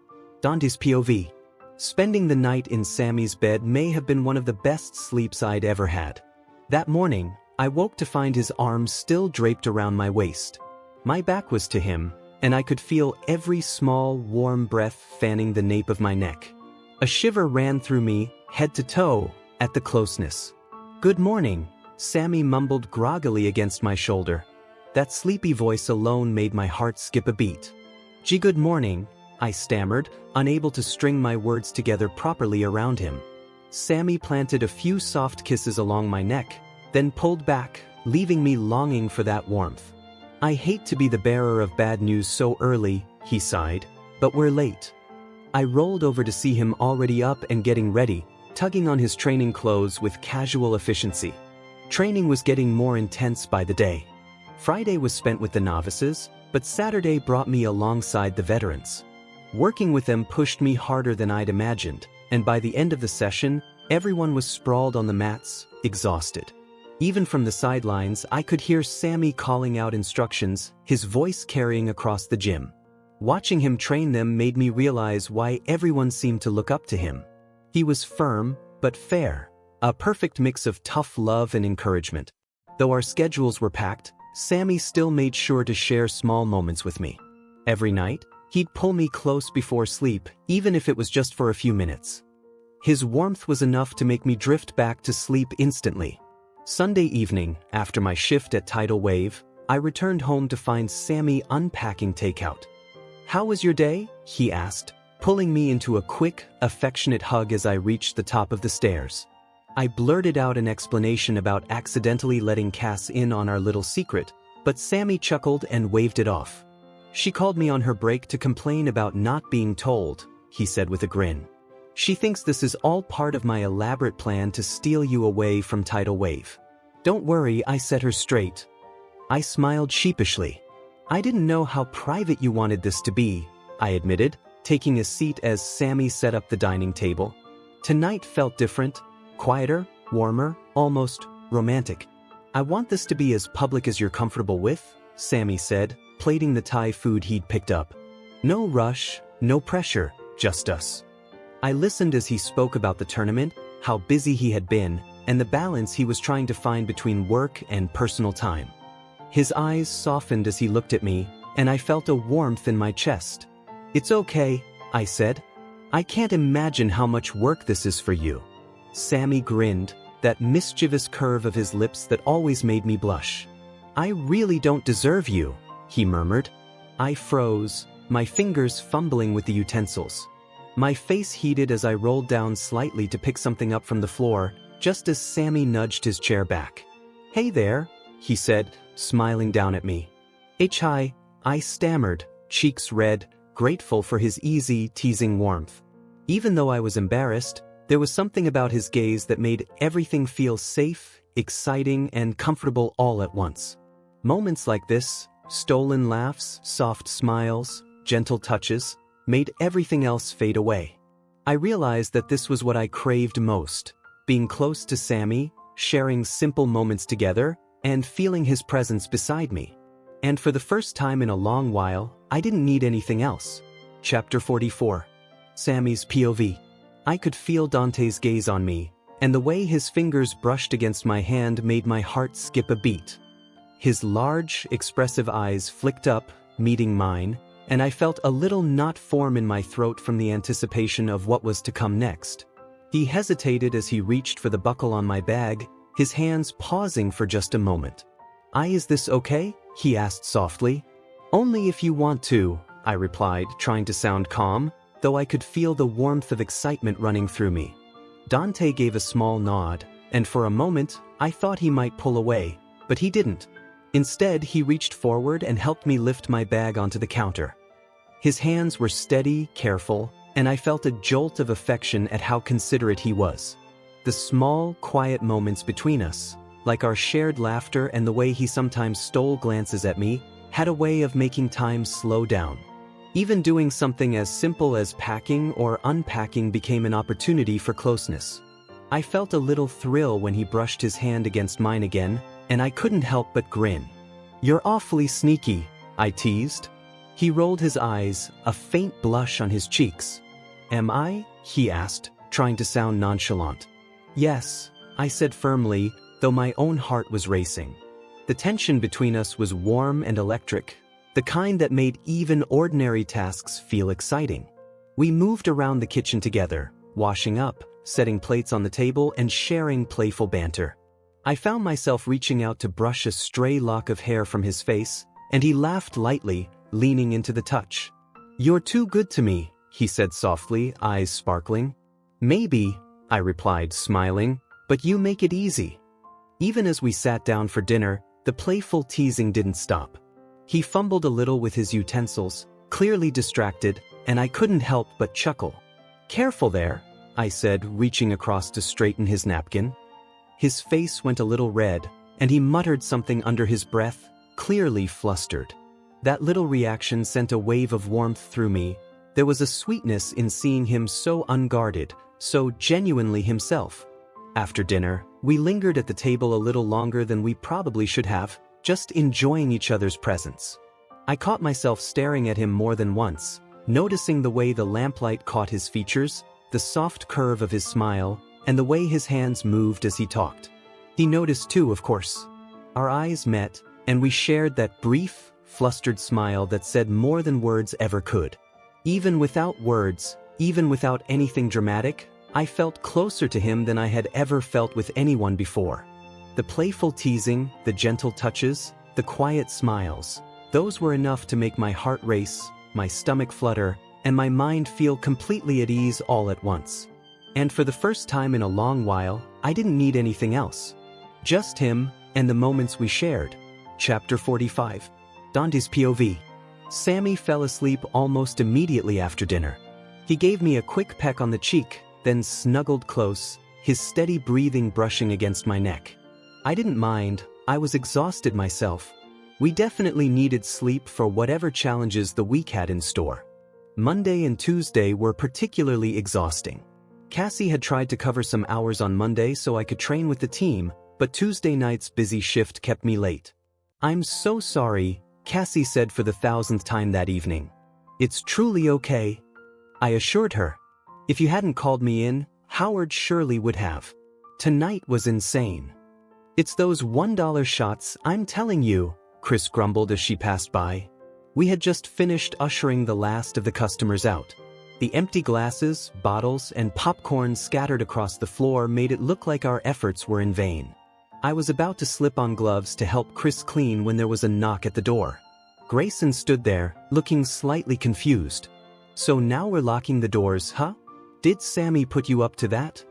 Dante's POV. Spending the night in Sammy's bed may have been one of the best sleeps I'd ever had. That morning, I woke to find his arms still draped around my waist. My back was to him, and I could feel every small, warm breath fanning the nape of my neck. A shiver ran through me, head to toe, at the closeness. "Good morning," Sammy mumbled groggily against my shoulder. That sleepy voice alone made my heart skip a beat. "Gee, good morning," I stammered, unable to string my words together properly around him. Sammy planted a few soft kisses along my neck, then pulled back, leaving me longing for that warmth. "I hate to be the bearer of bad news so early," he sighed, "but we're late." I rolled over to see him already up and getting ready, tugging on his training clothes with casual efficiency. Training was getting more intense by the day. Friday was spent with the novices, but Saturday brought me alongside the veterans. Working with them pushed me harder than I'd imagined, and by the end of the session, everyone was sprawled on the mats, exhausted. Even from the sidelines, I could hear Sammy calling out instructions, his voice carrying across the gym. Watching him train them made me realize why everyone seemed to look up to him. He was firm, but fair, a perfect mix of tough love and encouragement. Though our schedules were packed, Sammy still made sure to share small moments with me. Every night, he'd pull me close before sleep, even if it was just for a few minutes. His warmth was enough to make me drift back to sleep instantly. Sunday evening, after my shift at Tidal Wave, I returned home to find Sammy unpacking takeout. "How was your day?" he asked, pulling me into a quick, affectionate hug as I reached the top of the stairs. I blurted out an explanation about accidentally letting Cass in on our little secret, but Sammy chuckled and waved it off. "She called me on her break to complain about not being told," he said with a grin. "She thinks this is all part of my elaborate plan to steal you away from Tidal Wave." "Don't worry," I set her straight. I smiled sheepishly. "I didn't know how private you wanted this to be," I admitted, taking a seat as Sammy set up the dining table. Tonight felt different, quieter, warmer, almost romantic. "I want this to be as public as you're comfortable with," Sammy said, plating the Thai food he'd picked up. "No rush, no pressure, just us." I listened as he spoke about the tournament, how busy he had been, and the balance he was trying to find between work and personal time. His eyes softened as he looked at me, and I felt a warmth in my chest. "It's okay," I said. "I can't imagine how much work this is for you." Sammy grinned, that mischievous curve of his lips that always made me blush. "I really don't deserve you," he murmured. I froze, my fingers fumbling with the utensils. My face heated as I rolled down slightly to pick something up from the floor, just as Sammy nudged his chair back. "Hey there," he said, smiling down at me. "Hi," I stammered, cheeks red, grateful for his easy, teasing warmth. Even though I was embarrassed, there was something about his gaze that made everything feel safe, exciting, and comfortable all at once. Moments like this, stolen laughs, soft smiles, gentle touches, made everything else fade away. I realized that this was what I craved most, being close to Sammy, sharing simple moments together, and feeling his presence beside me. And for the first time in a long while, I didn't need anything else. Chapter 44. Sammy's POV. I could feel Dante's gaze on me, and the way his fingers brushed against my hand made my heart skip a beat. His large, expressive eyes flicked up, meeting mine, and I felt a little knot form in my throat from the anticipation of what was to come next. He hesitated as he reached for the buckle on my bag, his hands pausing for just a moment. Is this okay?" he asked softly. "Only if you want to," I replied, trying to sound calm, though I could feel the warmth of excitement running through me. Dante gave a small nod, and for a moment, I thought he might pull away, but he didn't. Instead, he reached forward and helped me lift my bag onto the counter. His hands were steady, careful, and I felt a jolt of affection at how considerate he was. The small, quiet moments between us, like our shared laughter and the way he sometimes stole glances at me, had a way of making time slow down. Even doing something as simple as packing or unpacking became an opportunity for closeness. I felt a little thrill when he brushed his hand against mine again, and I couldn't help but grin. "You're awfully sneaky," I teased. He rolled his eyes, a faint blush on his cheeks. "Am I?" he asked, trying to sound nonchalant. "Yes," I said firmly, though my own heart was racing. The tension between us was warm and electric, the kind that made even ordinary tasks feel exciting. We moved around the kitchen together, washing up, setting plates on the table, and sharing playful banter. I found myself reaching out to brush a stray lock of hair from his face, and he laughed lightly, leaning into the touch. "You're too good to me," he said softly, eyes sparkling. "Maybe," I replied, smiling, "but you make it easy." Even as we sat down for dinner, the playful teasing didn't stop. He fumbled a little with his utensils, clearly distracted, and I couldn't help but chuckle. "Careful there," I said, reaching across to straighten his napkin. His face went a little red, and he muttered something under his breath, clearly flustered. That little reaction sent a wave of warmth through me. There was a sweetness in seeing him so unguarded, so genuinely himself. After dinner, we lingered at the table a little longer than we probably should have, just enjoying each other's presence. I caught myself staring at him more than once, noticing the way the lamplight caught his features, the soft curve of his smile, and the way his hands moved as he talked. He noticed too, of course. Our eyes met, and we shared that brief, flustered smile that said more than words ever could. Even without words, even without anything dramatic, I felt closer to him than I had ever felt with anyone before. The playful teasing, the gentle touches, the quiet smiles, those were enough to make my heart race, my stomach flutter, and my mind feel completely at ease all at once. And for the first time in a long while, I didn't need anything else. Just him, and the moments we shared. Chapter 45. Dante's POV. Sammy fell asleep almost immediately after dinner. He gave me a quick peck on the cheek, then snuggled close, his steady breathing brushing against my neck. I didn't mind, I was exhausted myself. We definitely needed sleep for whatever challenges the week had in store. Monday and Tuesday were particularly exhausting. Cassie had tried to cover some hours on Monday so I could train with the team, but Tuesday night's busy shift kept me late. "I'm so sorry," Cassie said for the 1,000th time that evening. "It's truly okay," I assured her. "If you hadn't called me in, Howard surely would have. Tonight was insane." "It's those $1 shots, I'm telling you," Chris grumbled as she passed by. We had just finished ushering the last of the customers out. The empty glasses, bottles, and popcorn scattered across the floor made it look like our efforts were in vain. I was about to slip on gloves to help Chris clean when there was a knock at the door. Grayson stood there, looking slightly confused. "So now we're locking the doors, huh? Did Sammy put you up to that?"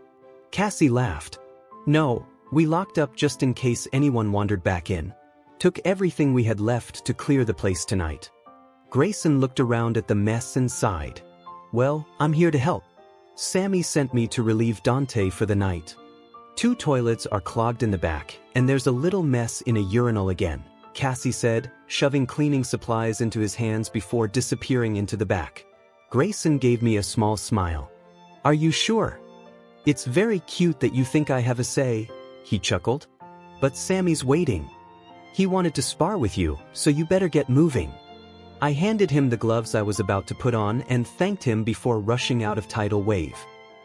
Cassie laughed. "No, we locked up just in case anyone wandered back in. Took everything we had left to clear the place tonight." Grayson looked around at the mess and sighed. "Well, I'm here to help. Sammy sent me to relieve Dante for the night. 2 toilets are clogged in the back, and there's a little mess in a urinal again," Cassie said, shoving cleaning supplies into his hands before disappearing into the back. Grayson gave me a small smile. "Are you sure? It's very cute that you think I have a say," he chuckled. "But Sammy's waiting. He wanted to spar with you, so you better get moving." I handed him the gloves I was about to put on and thanked him before rushing out of Tidal Wave.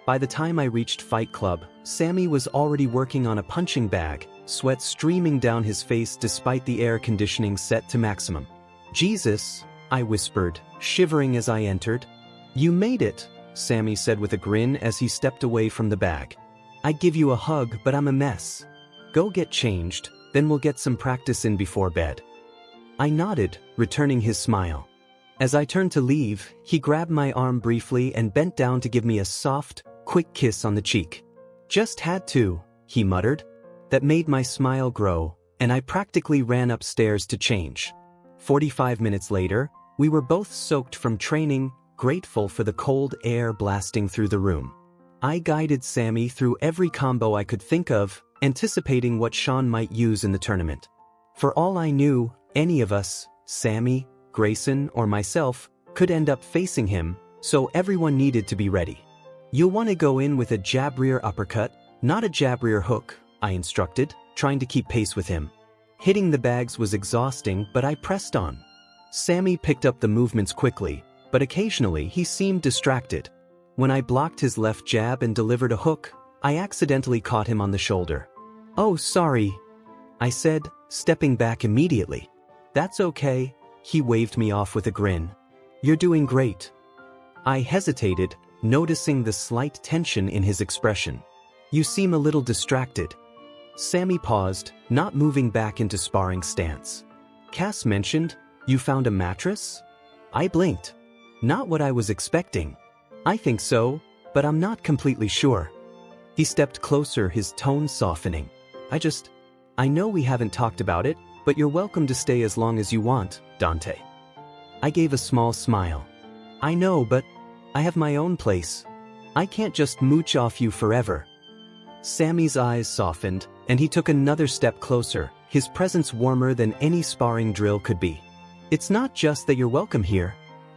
By the time I reached Fight Club, Sammy was already working on a punching bag, sweat streaming down his face despite the air conditioning set to maximum. "Jesus," I whispered, shivering as I entered. "You made it," Sammy said with a grin as he stepped away from the bag. "I'd give you a hug, but I'm a mess. Go get changed, then we'll get some practice in before bed." I nodded, returning his smile. As I turned to leave, he grabbed my arm briefly and bent down to give me a soft, quick kiss on the cheek. "Just had to," he muttered. That made my smile grow, and I practically ran upstairs to change. 45 minutes later, we were both soaked from training, grateful for the cold air blasting through the room. I guided Sammy through every combo I could think of, anticipating what Sean might use in the tournament. For all I knew, any of us, Sammy, Grayson, or myself, could end up facing him, so everyone needed to be ready. "You'll want to go in with a jab rear uppercut, not a jab rear hook," I instructed, trying to keep pace with him. Hitting the bags was exhausting, but I pressed on. Sammy picked up the movements quickly, but occasionally he seemed distracted. When I blocked his left jab and delivered a hook, I accidentally caught him on the shoulder. "Oh, sorry," I said, stepping back immediately. "That's okay," he waved me off with a grin. "You're doing great." I hesitated, noticing the slight tension in his expression. "You seem a little distracted." Sammy paused, not moving back into sparring stance. "Cass mentioned, you found a mattress?" I blinked. Not what I was expecting. "I think so, but I'm not completely sure." He stepped closer, his tone softening. I know we haven't talked about it, but you're welcome to stay as long as you want, Dante." I gave a small smile. "I know, but I have my own place. I can't just mooch off you forever." Sammy's eyes softened, and he took another step closer, his presence warmer than any sparring drill could be. "It's not just that you're welcome here.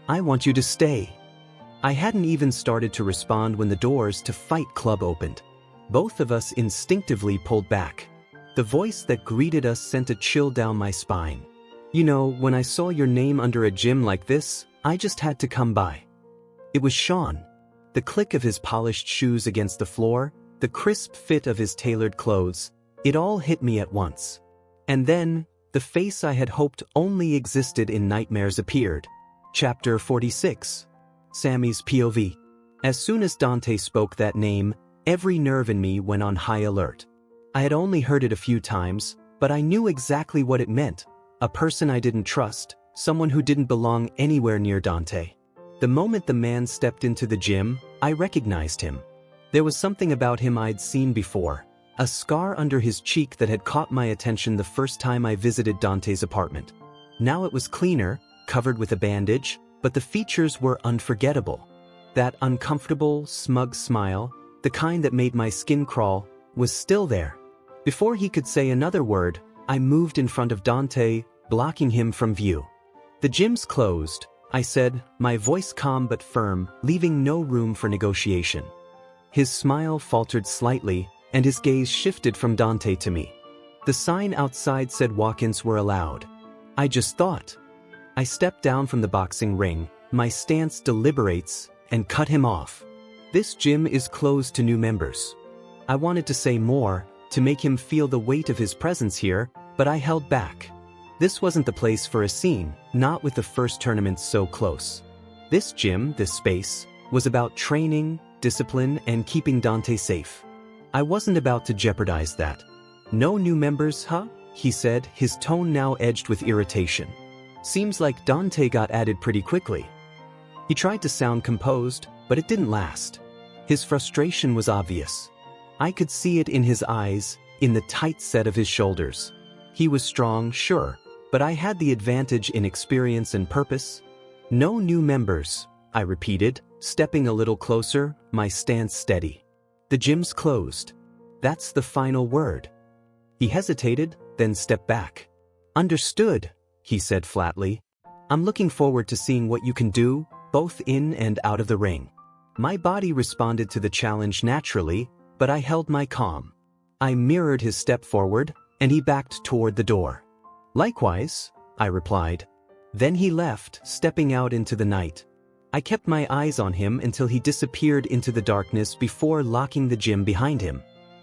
I want you to stay." I hadn't even started to respond when the doors to Fight Club opened. Both of us instinctively pulled back. The voice that greeted us sent a chill down my spine. "You know, when I saw your name under a gym like this, I just had to come by." It was Sean. The click of his polished shoes against the floor, the crisp fit of his tailored clothes, it all hit me at once. And then, the face I had hoped only existed in nightmares appeared. Chapter 46. Sammy's POV. As soon as Dante spoke that name, every nerve in me went on high alert. I had only heard it a few times, but I knew exactly what it meant. A person I didn't trust, someone who didn't belong anywhere near Dante. The moment the man stepped into the gym, I recognized him. There was something about him I'd seen before, a scar under his cheek that had caught my attention the first time I visited Dante's apartment. Now it was cleaner, covered with a bandage, but the features were unforgettable. That uncomfortable, smug smile, the kind that made my skin crawl, was still there. Before he could say another word, I moved in front of Dante, blocking him from view. "The gym's closed," I said, my voice calm but firm, leaving no room for negotiation. His smile faltered slightly, and his gaze shifted from Dante to me. The sign outside said walk-ins were allowed. I just thought. I stepped down from the boxing ring, my stance deliberates, and cut him off. "This gym is closed to new members." I wanted to say more, to make him feel the weight of his presence here, but I held back. This wasn't the place for a scene, not with the first tournament so close. This gym, this space, was about training, discipline, and keeping Dante safe. I wasn't about to jeopardize that. "No new members, huh?" he said, his tone now edged with irritation. "Seems like Dante got added pretty quickly." He tried to sound composed, but it didn't last. His frustration was obvious. I could see it in his eyes, in the tight set of his shoulders. He was strong, sure, but I had the advantage in experience and purpose. "No new members," I repeated, stepping a little closer, my stance steady. "The gym's closed. That's the final word." He hesitated, then stepped back. "Understood," he said flatly. "I'm looking forward to seeing what you can do, both in and out of the ring." My body responded to the challenge naturally, but I held my calm. I mirrored his step forward, and he backed toward the door. "Likewise," I replied. Then he left, stepping out into the night. I kept my eyes on him until he disappeared into the darkness before locking the gym behind him.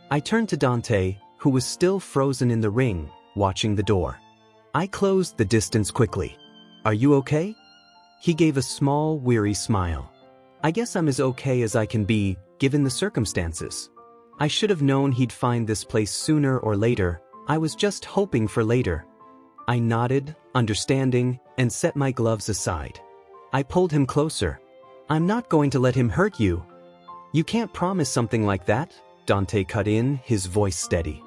I turned to Dante, who was still frozen in the ring, watching the door. I closed the distance quickly. "Are you okay?" He gave a small, weary smile. "I guess I'm as okay as I can be, given the circumstances." I should have known he'd find this place sooner or later. I was just hoping for later. I nodded, understanding, and set my gloves aside. I pulled him closer. "I'm not going to let him hurt you." "You can't promise something like that," Dante cut in, his voice steady.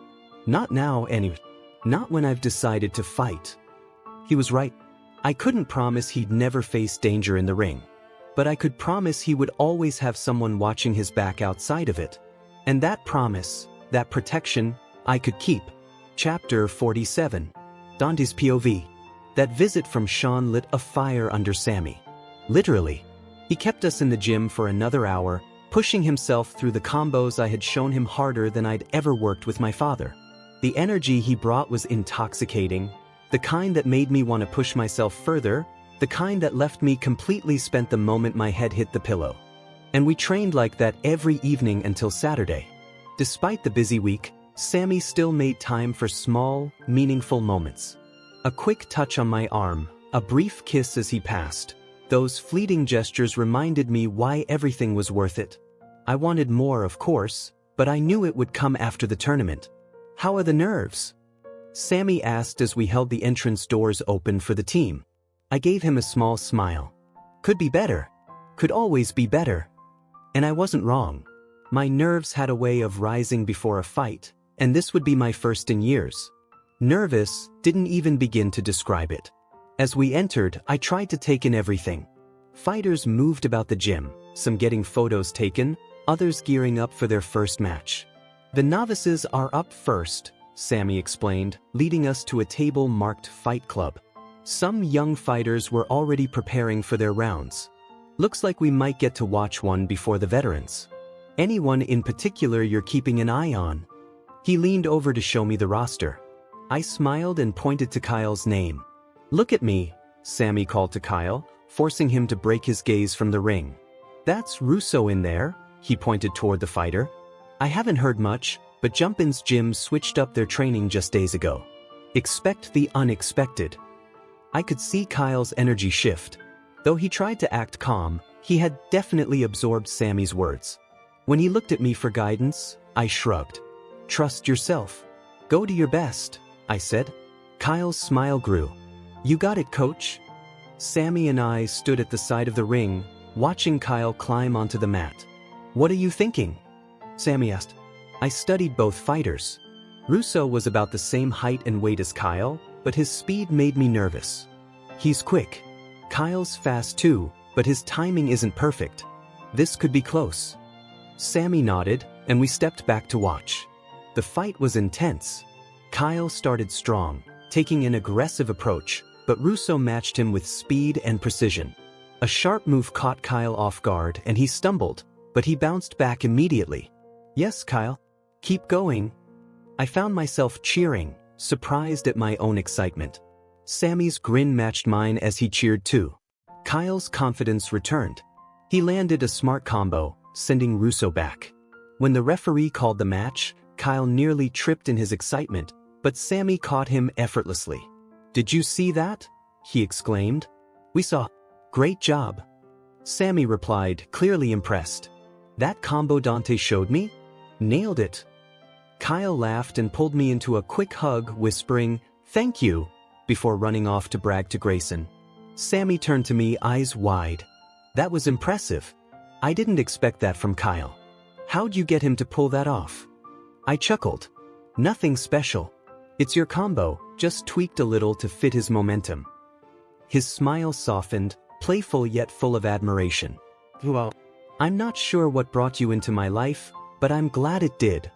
"Not now, anyway. Not when I've decided to fight." He was right. I couldn't promise he'd never face danger in the ring. But I could promise he would always have someone watching his back outside of it. And that promise, that protection, I could keep. Chapter 47. Dante's POV. That visit from Sean lit a fire under Sammy. Literally. He kept us in the gym for another hour, pushing himself through the combos I had shown him harder than I'd ever worked with my father. The energy he brought was intoxicating, the kind that made me want to push myself further, the kind that left me completely spent the moment my head hit the pillow. And we trained like that every evening until Saturday. Despite the busy week, Sammy still made time for small, meaningful moments. A quick touch on my arm, a brief kiss as he passed. Those fleeting gestures reminded me why everything was worth it. I wanted more, of course, but I knew it would come after the tournament. "How are the nerves?" Sammy asked as we held the entrance doors open for the team. I gave him a small smile. Could be better. Could always be better. And I wasn't wrong. My nerves had a way of rising before a fight, and this would be my first in years. Nervous didn't even begin to describe it. As we entered, I tried to take in everything. Fighters moved about the gym, some getting photos taken, others gearing up for their first match. "The novices are up first," Sammy explained, leading us to a table marked Fight Club. Some young fighters were already preparing for their rounds. "Looks like we might get to watch one before the veterans. Anyone in particular you're keeping an eye on?" He leaned over to show me the roster. I smiled and pointed to Kyle's name. "Look at me," Sammy called to Kyle, forcing him to break his gaze from the ring. "That's Russo in there," he pointed toward the fighter. "I haven't heard much, but Jumpin's gym switched up their training just days ago. Expect the unexpected." I could see Kyle's energy shift. Though he tried to act calm, he had definitely absorbed Sammy's words. When he looked at me for guidance, I shrugged. "Trust yourself. Go to your best," I said. Kyle's smile grew. "You got it, coach." Sammy and I stood at the side of the ring, watching Kyle climb onto the mat. "What are you thinking?" Sammy asked. I studied both fighters. Russo was about the same height and weight as Kyle, but his speed made me nervous. He's quick. Kyle's fast too, but his timing isn't perfect. This could be close. Sammy nodded, and we stepped back to watch. The fight was intense. Kyle started strong, taking an aggressive approach, but Russo matched him with speed and precision. A sharp move caught Kyle off guard and he stumbled, but he bounced back immediately. "Yes, Kyle. Keep going." I found myself cheering, surprised at my own excitement. Sammy's grin matched mine as he cheered too. Kyle's confidence returned. He landed a smart combo, sending Russo back. When the referee called the match, Kyle nearly tripped in his excitement, but Sammy caught him effortlessly. "Did you see that?" he exclaimed. "We saw. Great job." Sammy replied, clearly impressed. "That combo Dante showed me? Nailed it." Kyle laughed and pulled me into a quick hug, whispering, "Thank you," before running off to brag to Grayson. Sammy turned to me, eyes wide. "That was impressive. I didn't expect that from Kyle. How'd you get him to pull that off?" I chuckled. "Nothing special. It's your combo, just tweaked a little to fit his momentum." His smile softened, playful yet full of admiration. "Well, I'm not sure what brought you into my life, but I'm glad it did."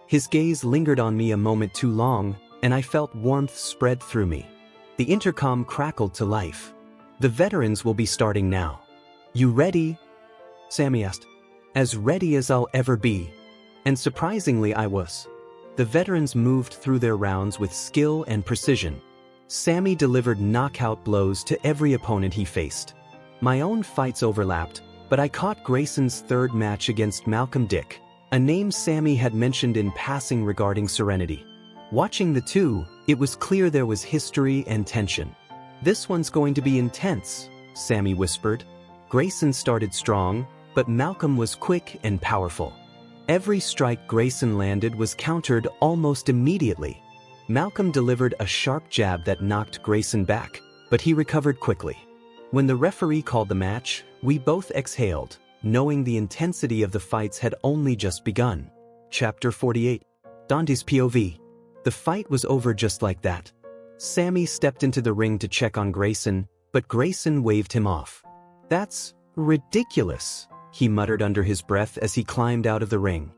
His gaze lingered on me a moment too long, and I felt warmth spread through me. The intercom crackled to life. "The veterans will be starting now. You ready?" Sammy asked. "As ready as I'll ever be." And surprisingly, I was. The veterans moved through their rounds with skill and precision. Sammy delivered knockout blows to every opponent he faced. My own fights overlapped, but I caught Grayson's third match against Malcolm Dick, a name Sammy had mentioned in passing regarding Serenity. Watching the two, it was clear there was history and tension. "This one's going to be intense," Sammy whispered. Grayson started strong, but Malcolm was quick and powerful. Every strike Grayson landed was countered almost immediately. Malcolm delivered a sharp jab that knocked Grayson back, but he recovered quickly. When the referee called the match, we both exhaled, knowing the intensity of the fights had only just begun. Chapter 48. Dante's POV. The fight was over just like that. Sammy stepped into the ring to check on Grayson, but Grayson waved him off. "That's ridiculous," he muttered under his breath as he climbed out of the ring.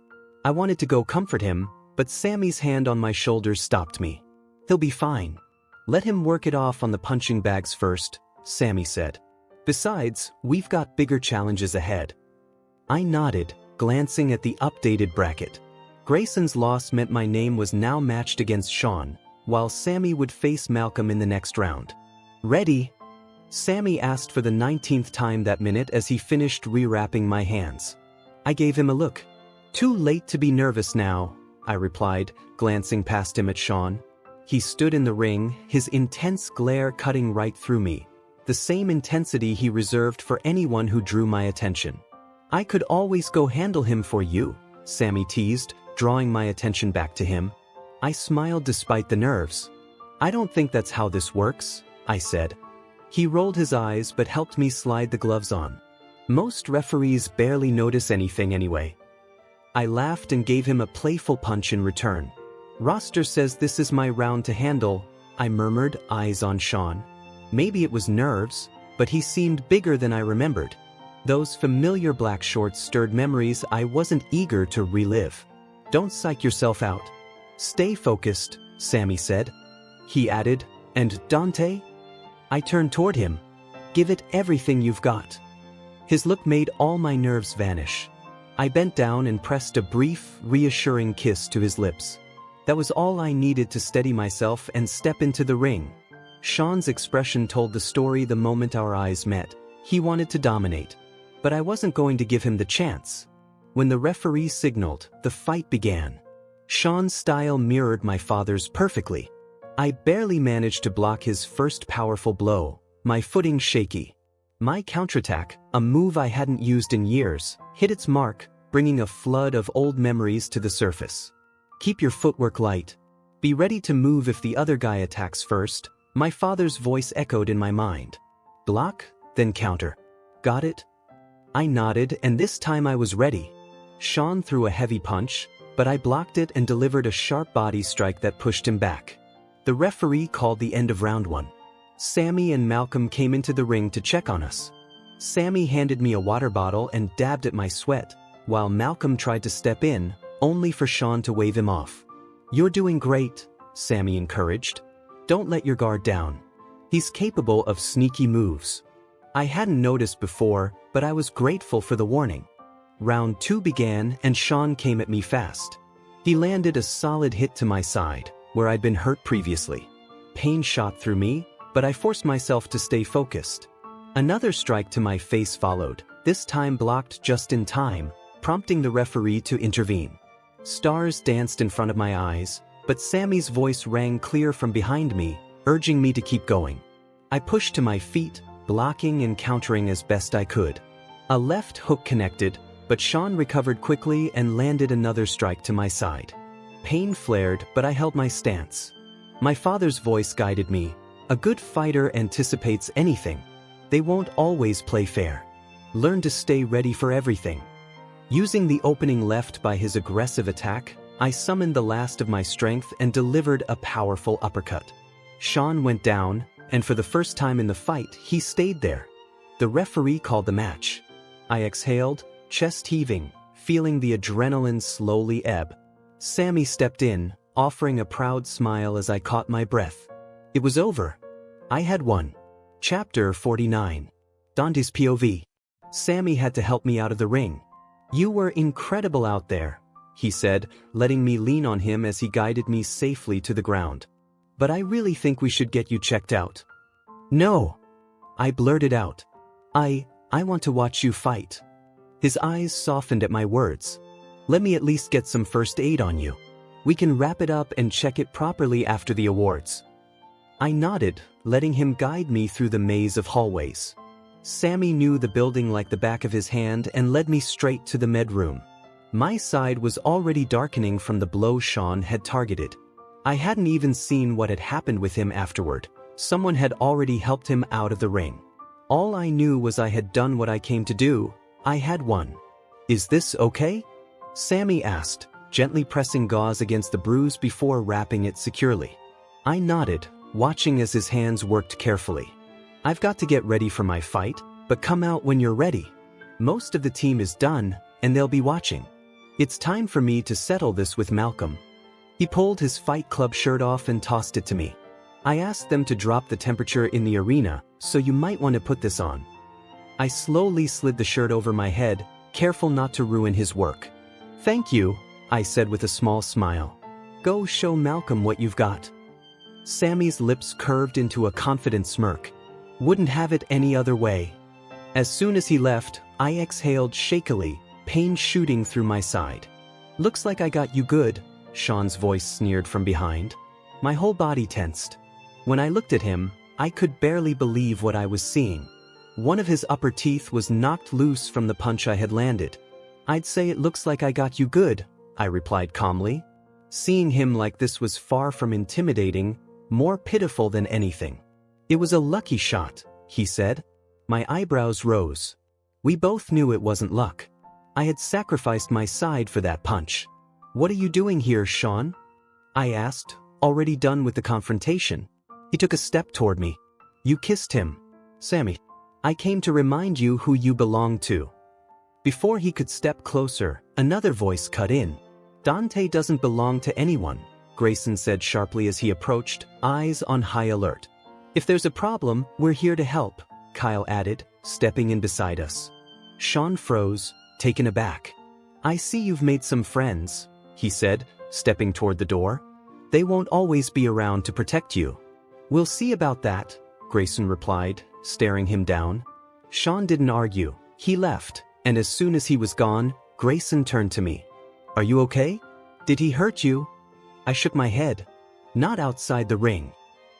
I wanted to go comfort him, but Sammy's hand on my shoulder stopped me. "He'll be fine. Let him work it off on the punching bags first," Sammy said. "Besides, we've got bigger challenges ahead." I nodded, glancing at the updated bracket. Grayson's loss meant my name was now matched against Sean, while Sammy would face Malcolm in the next round. "Ready?" Sammy asked for the 19th time that minute as he finished rewrapping my hands. I gave him a look. "Too late to be nervous now," I replied, glancing past him at Sean. He stood in the ring, his intense glare cutting right through me, the same intensity he reserved for anyone who drew my attention. "I could always go handle him for you," Sammy teased, drawing my attention back to him. I smiled despite the nerves. "I don't think that's how this works," I said. He rolled his eyes but helped me slide the gloves on. "Most referees barely notice anything anyway." I laughed and gave him a playful punch in return. "Roster says this is my round to handle," I murmured, eyes on Sean. Maybe it was nerves, but he seemed bigger than I remembered. Those familiar black shorts stirred memories I wasn't eager to relive. "Don't psych yourself out. Stay focused," Sammy said. He added, "And Dante?" I turned toward him. "Give it everything you've got." His look made all my nerves vanish. I bent down and pressed a brief, reassuring kiss to his lips. That was all I needed to steady myself and step into the ring. Sean's expression told the story the moment our eyes met. He wanted to dominate. But I wasn't going to give him the chance. When the referee signaled, the fight began. Sean's style mirrored my father's perfectly. I barely managed to block his first powerful blow, my footing shaky. My counterattack, a move I hadn't used in years, hit its mark, bringing a flood of old memories to the surface. "Keep your footwork light. Be ready to move if the other guy attacks first," my father's voice echoed in my mind. "Block, then counter. Got it?" I nodded, and this time I was ready. Sean threw a heavy punch, but I blocked it and delivered a sharp body strike that pushed him back. The referee called the end of round 1. Sammy and Malcolm came into the ring to check on us. Sammy handed me a water bottle and dabbed at my sweat, while Malcolm tried to step in, only for Sean to wave him off. "You're doing great," Sammy encouraged. "Don't let your guard down. He's capable of sneaky moves." I hadn't noticed before, but I was grateful for the warning. Round 2 began and Sean came at me fast. He landed a solid hit to my side, where I'd been hurt previously. Pain shot through me, but I forced myself to stay focused. Another strike to my face followed, this time blocked just in time, prompting the referee to intervene. Stars danced in front of my eyes, but Sammy's voice rang clear from behind me, urging me to keep going. I pushed to my feet, blocking and countering as best I could. A left hook connected, but Sean recovered quickly and landed another strike to my side. Pain flared, but I held my stance. My father's voice guided me. "A good fighter anticipates anything. They won't always play fair. Learn to stay ready for everything." Using the opening left by his aggressive attack, I summoned the last of my strength and delivered a powerful uppercut. Sean went down, and for the first time in the fight, he stayed there. The referee called the match. I exhaled, chest heaving, feeling the adrenaline slowly ebb. Sammy stepped in, offering a proud smile as I caught my breath. It was over. I had won. Chapter 49. Dante's POV. Sammy had to help me out of the ring. "You were incredible out there," he said, letting me lean on him as he guided me safely to the ground. "But I really think we should get you checked out." "No," I blurted out. I want to watch you fight." His eyes softened at my words. "Let me at least get some first aid on you. We can wrap it up and check it properly after the awards." I nodded, letting him guide me through the maze of hallways. Sammy knew the building like the back of his hand and led me straight to the med room. My side was already darkening from the blow Sean had targeted. I hadn't even seen what had happened with him afterward. Someone had already helped him out of the ring. All I knew was I had done what I came to do. I had won. "Is this okay?" Sammy asked, gently pressing gauze against the bruise before wrapping it securely. I nodded, watching as his hands worked carefully. "I've got to get ready for my fight, but come out when you're ready. Most of the team is done, and they'll be watching. It's time for me to settle this with Malcolm." He pulled his Fight Club shirt off and tossed it to me. "I asked them to drop the temperature in the arena, so you might want to put this on." I slowly slid the shirt over my head, careful not to ruin his work. "Thank you," I said with a small smile. Go show Malcolm what you've got. Sammy's lips curved into a confident smirk. Wouldn't have it any other way. As soon as he left, I exhaled shakily, pain shooting through my side. Looks like I got you good, Sean's voice sneered from behind. My whole body tensed. When I looked at him, I could barely believe what I was seeing. One of his upper teeth was knocked loose from the punch I had landed. I'd say it looks like I got you good, I replied calmly. Seeing him like this was far from intimidating, more pitiful than anything. It was a lucky shot, he said. My eyebrows rose. We both knew it wasn't luck. I had sacrificed my side for that punch. What are you doing here, Sean? I asked, already done with the confrontation. He took a step toward me. You kissed him. Sammy. I came to remind you who you belong to. Before he could step closer, another voice cut in. Dante doesn't belong to anyone, Grayson said sharply as he approached, eyes on high alert. If there's a problem, we're here to help, Kyle added, stepping in beside us. Sean froze, taken aback. I see you've made some friends, he said, stepping toward the door. They won't always be around to protect you. We'll see about that, Grayson replied, staring him down. Sean didn't argue. He left, and as soon as he was gone, Grayson turned to me. Are you okay? Did he hurt you? I shook my head. Not outside the ring.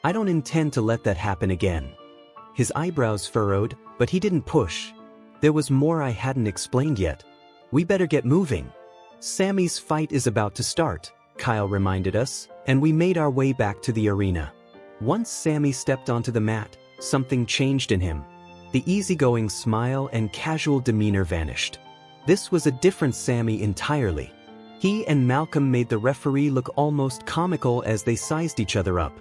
I don't intend to let that happen again. His eyebrows furrowed, but he didn't push. There was more I hadn't explained yet. We better get moving. Sammy's fight is about to start, Kyle reminded us, and we made our way back to the arena. Once Sammy stepped onto the mat, something changed in him. The easygoing smile and casual demeanor vanished. This was a different Sammy entirely. He and Malcolm made the referee look almost comical as they sized each other up.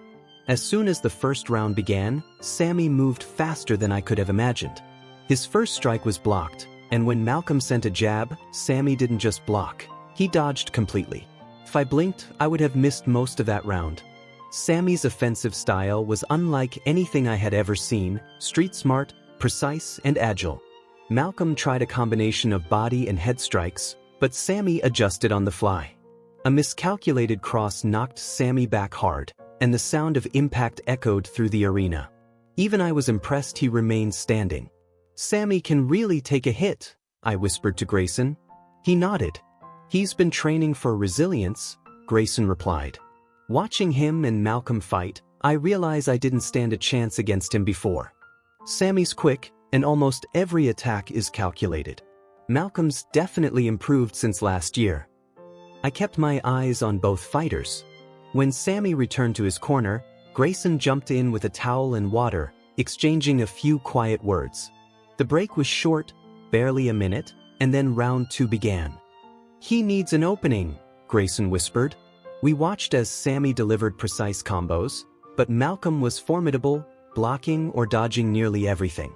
As soon as the first round began, Sammy moved faster than I could have imagined. His first strike was blocked, and when Malcolm sent a jab, Sammy didn't just block. He dodged completely. If I blinked, I would have missed most of that round. Sammy's offensive style was unlike anything I had ever seen, street smart, precise, and agile. Malcolm tried a combination of body and head strikes, but Sammy adjusted on the fly. A miscalculated cross knocked Sammy back hard, and the sound of impact echoed through the arena. Even I was impressed he remained standing. Sammy can really take a hit, I whispered to Grayson. He nodded. He's been training for resilience, Grayson replied. Watching him and Malcolm fight, I realize I didn't stand a chance against him before. Sammy's quick, and almost every attack is calculated. Malcolm's definitely improved since last year. I kept my eyes on both fighters. When Sammy returned to his corner, Grayson jumped in with a towel and water, exchanging a few quiet words. The break was short, barely a minute, and then round 2 began. He needs an opening, Grayson whispered. We watched as Sammy delivered precise combos, but Malcolm was formidable, blocking or dodging nearly everything.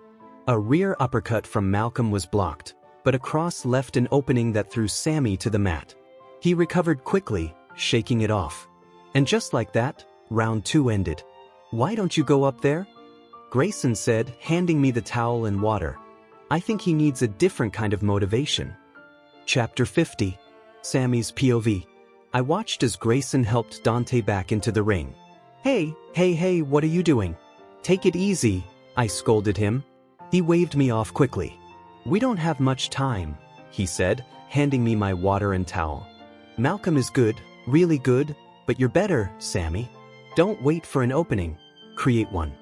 A rear uppercut from Malcolm was blocked, but a cross left an opening that threw Sammy to the mat. He recovered quickly, shaking it off. And just like that, round 2 ended. Why don't you go up there? Grayson said, handing me the towel and water. I think he needs a different kind of motivation. Chapter 50. Sammy's POV. I watched as Grayson helped Dante back into the ring. Hey, what are you doing? Take it easy, I scolded him. He waved me off quickly. We don't have much time, he said, handing me my water and towel. Malcolm is good, really good, but you're better, Sammy. Don't wait for an opening. Create one.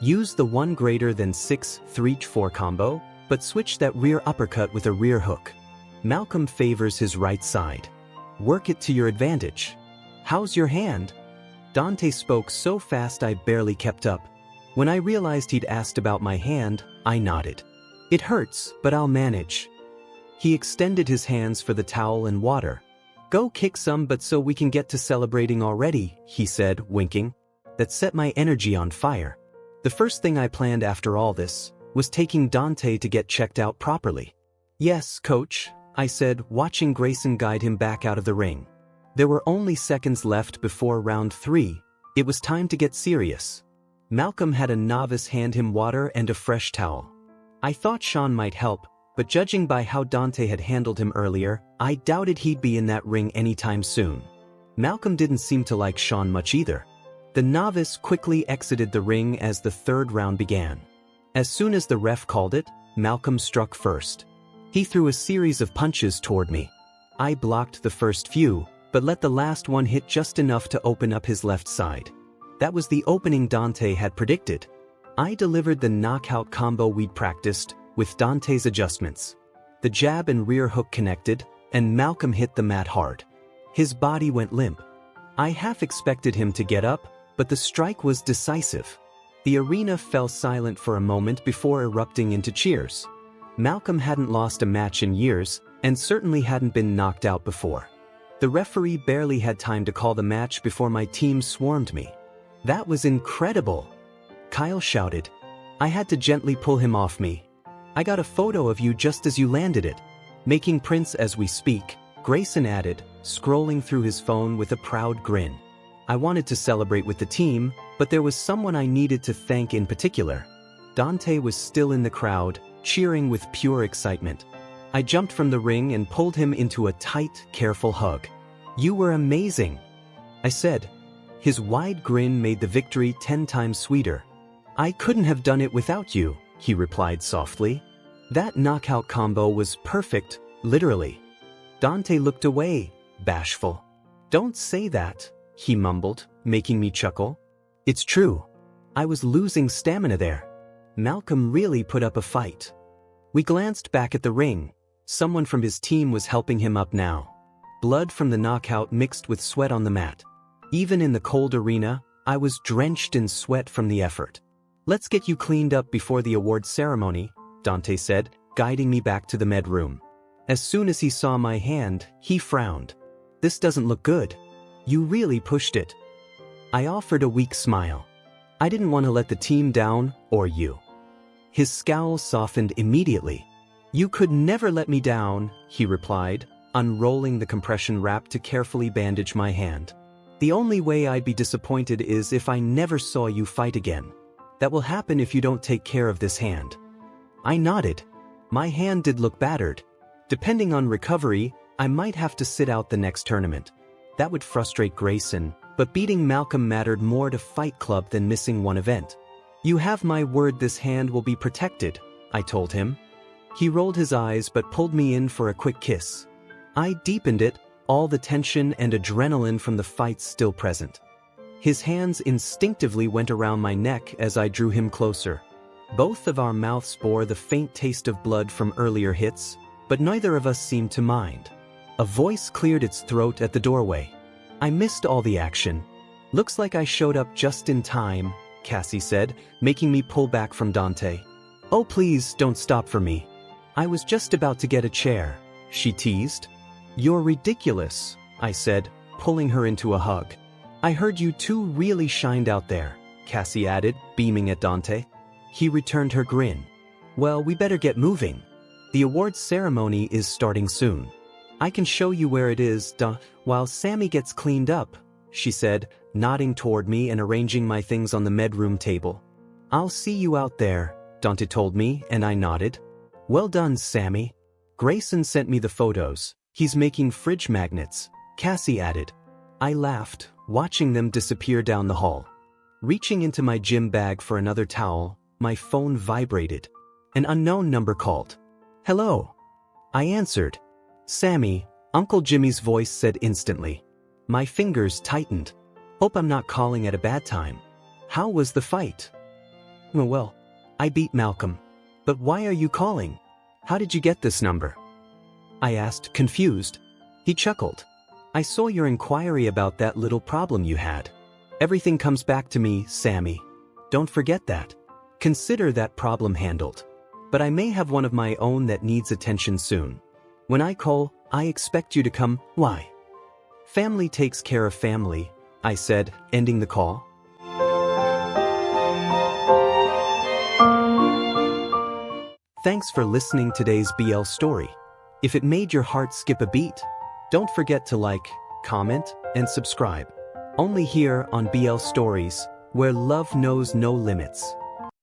Use the 1 greater than 6 3-4 combo, but switch that rear uppercut with a rear hook. Malcolm favors his right side. Work it to your advantage. How's your hand? Dante spoke so fast I barely kept up. When I realized he'd asked about my hand, I nodded. It hurts, but I'll manage. He extended his hands for the towel and water. Go kick some, but so we can get to celebrating already, he said, winking. That set my energy on fire. The first thing I planned after all this was taking Dante to get checked out properly. Yes, coach, I said, watching Grayson guide him back out of the ring. There were only seconds left before round 3. It was time to get serious. Malcolm had a novice hand him water and a fresh towel. I thought Sean might help, but judging by how Dante had handled him earlier, I doubted he'd be in that ring anytime soon. Malcolm didn't seem to like Sean much either. The novice quickly exited the ring as the third round began. As soon as the ref called it, Malcolm struck first. He threw a series of punches toward me. I blocked the first few, but let the last one hit just enough to open up his left side. That was the opening Dante had predicted. I delivered the knockout combo we'd practiced, with Dante's adjustments. The jab and rear hook connected, and Malcolm hit the mat hard. His body went limp. I half expected him to get up, but the strike was decisive. The arena fell silent for a moment before erupting into cheers. Malcolm hadn't lost a match in years, and certainly hadn't been knocked out before. The referee barely had time to call the match before my team swarmed me. "That was incredible!" Kyle shouted. I had to gently pull him off me. "I got a photo of you just as you landed it." "Making prints as we speak," Grayson added, scrolling through his phone with a proud grin. I wanted to celebrate with the team, but there was someone I needed to thank in particular. Dante was still in the crowd, cheering with pure excitement. I jumped from the ring and pulled him into a tight, careful hug. "You were amazing," I said. His wide grin made the victory 10 times sweeter. "I couldn't have done it without you," he replied softly. "That knockout combo was perfect, literally." Dante looked away, bashful. "Don't say that," he mumbled, making me chuckle. "It's true. I was losing stamina there." Malcolm really put up a fight. We glanced back at the ring. Someone from his team was helping him up now. Blood from the knockout mixed with sweat on the mat. Even in the cold arena, I was drenched in sweat from the effort. "Let's get you cleaned up before the award ceremony," Dante said, guiding me back to the med room. As soon as he saw my hand, he frowned. "This doesn't look good. You really pushed it." I offered a weak smile. I didn't want to let the team down, or you. His scowl softened immediately. "You could never let me down," he replied, unrolling the compression wrap to carefully bandage my hand. "The only way I'd be disappointed is if I never saw you fight again. That will happen if you don't take care of this hand." I nodded. My hand did look battered. Depending on recovery, I might have to sit out the next tournament. That would frustrate Grayson, but beating Malcolm mattered more to Fight Club than missing one event. "You have my word this hand will be protected," I told him. He rolled his eyes but pulled me in for a quick kiss. I deepened it, all the tension and adrenaline from the fight still present. His hands instinctively went around my neck as I drew him closer. Both of our mouths bore the faint taste of blood from earlier hits, but neither of us seemed to mind. A voice cleared its throat at the doorway. "I missed all the action. Looks like I showed up just in time," Cassie said, making me pull back from Dante. "Oh, please don't stop for me. I was just about to get a chair," she teased. "You're ridiculous," I said, pulling her into a hug. "I heard you two really shined out there," Cassie added, beaming at Dante. He returned her grin. "Well, we better get moving. The awards ceremony is starting soon. I can show you where it is, while Sammy gets cleaned up," she said, nodding toward me and arranging my things on the medroom table. "I'll see you out there," Dante told me, and I nodded. "Well done, Sammy." Grayson sent me the photos. "He's making fridge magnets," Cassie added. I laughed, watching them disappear down the hall. Reaching into my gym bag for another towel, my phone vibrated. An unknown number called. "Hello." I answered. "Sammy," Uncle Jimmy's voice said instantly. My fingers tightened. "Hope I'm not calling at a bad time. How was the fight?" Well, I beat Malcolm. "But why are you calling? How did you get this number?" I asked, confused. He chuckled. "I saw your inquiry about that little problem you had. Everything comes back to me, Sammy. Don't forget that. Consider that problem handled. But I may have one of my own that needs attention soon. When I call, I expect you to come. Why? Family takes care of family," I said, ending the call. Thanks for listening to today's BL story. If it made your heart skip a beat, don't forget to like, comment, and subscribe. Only here on BL Stories, where love knows no limits.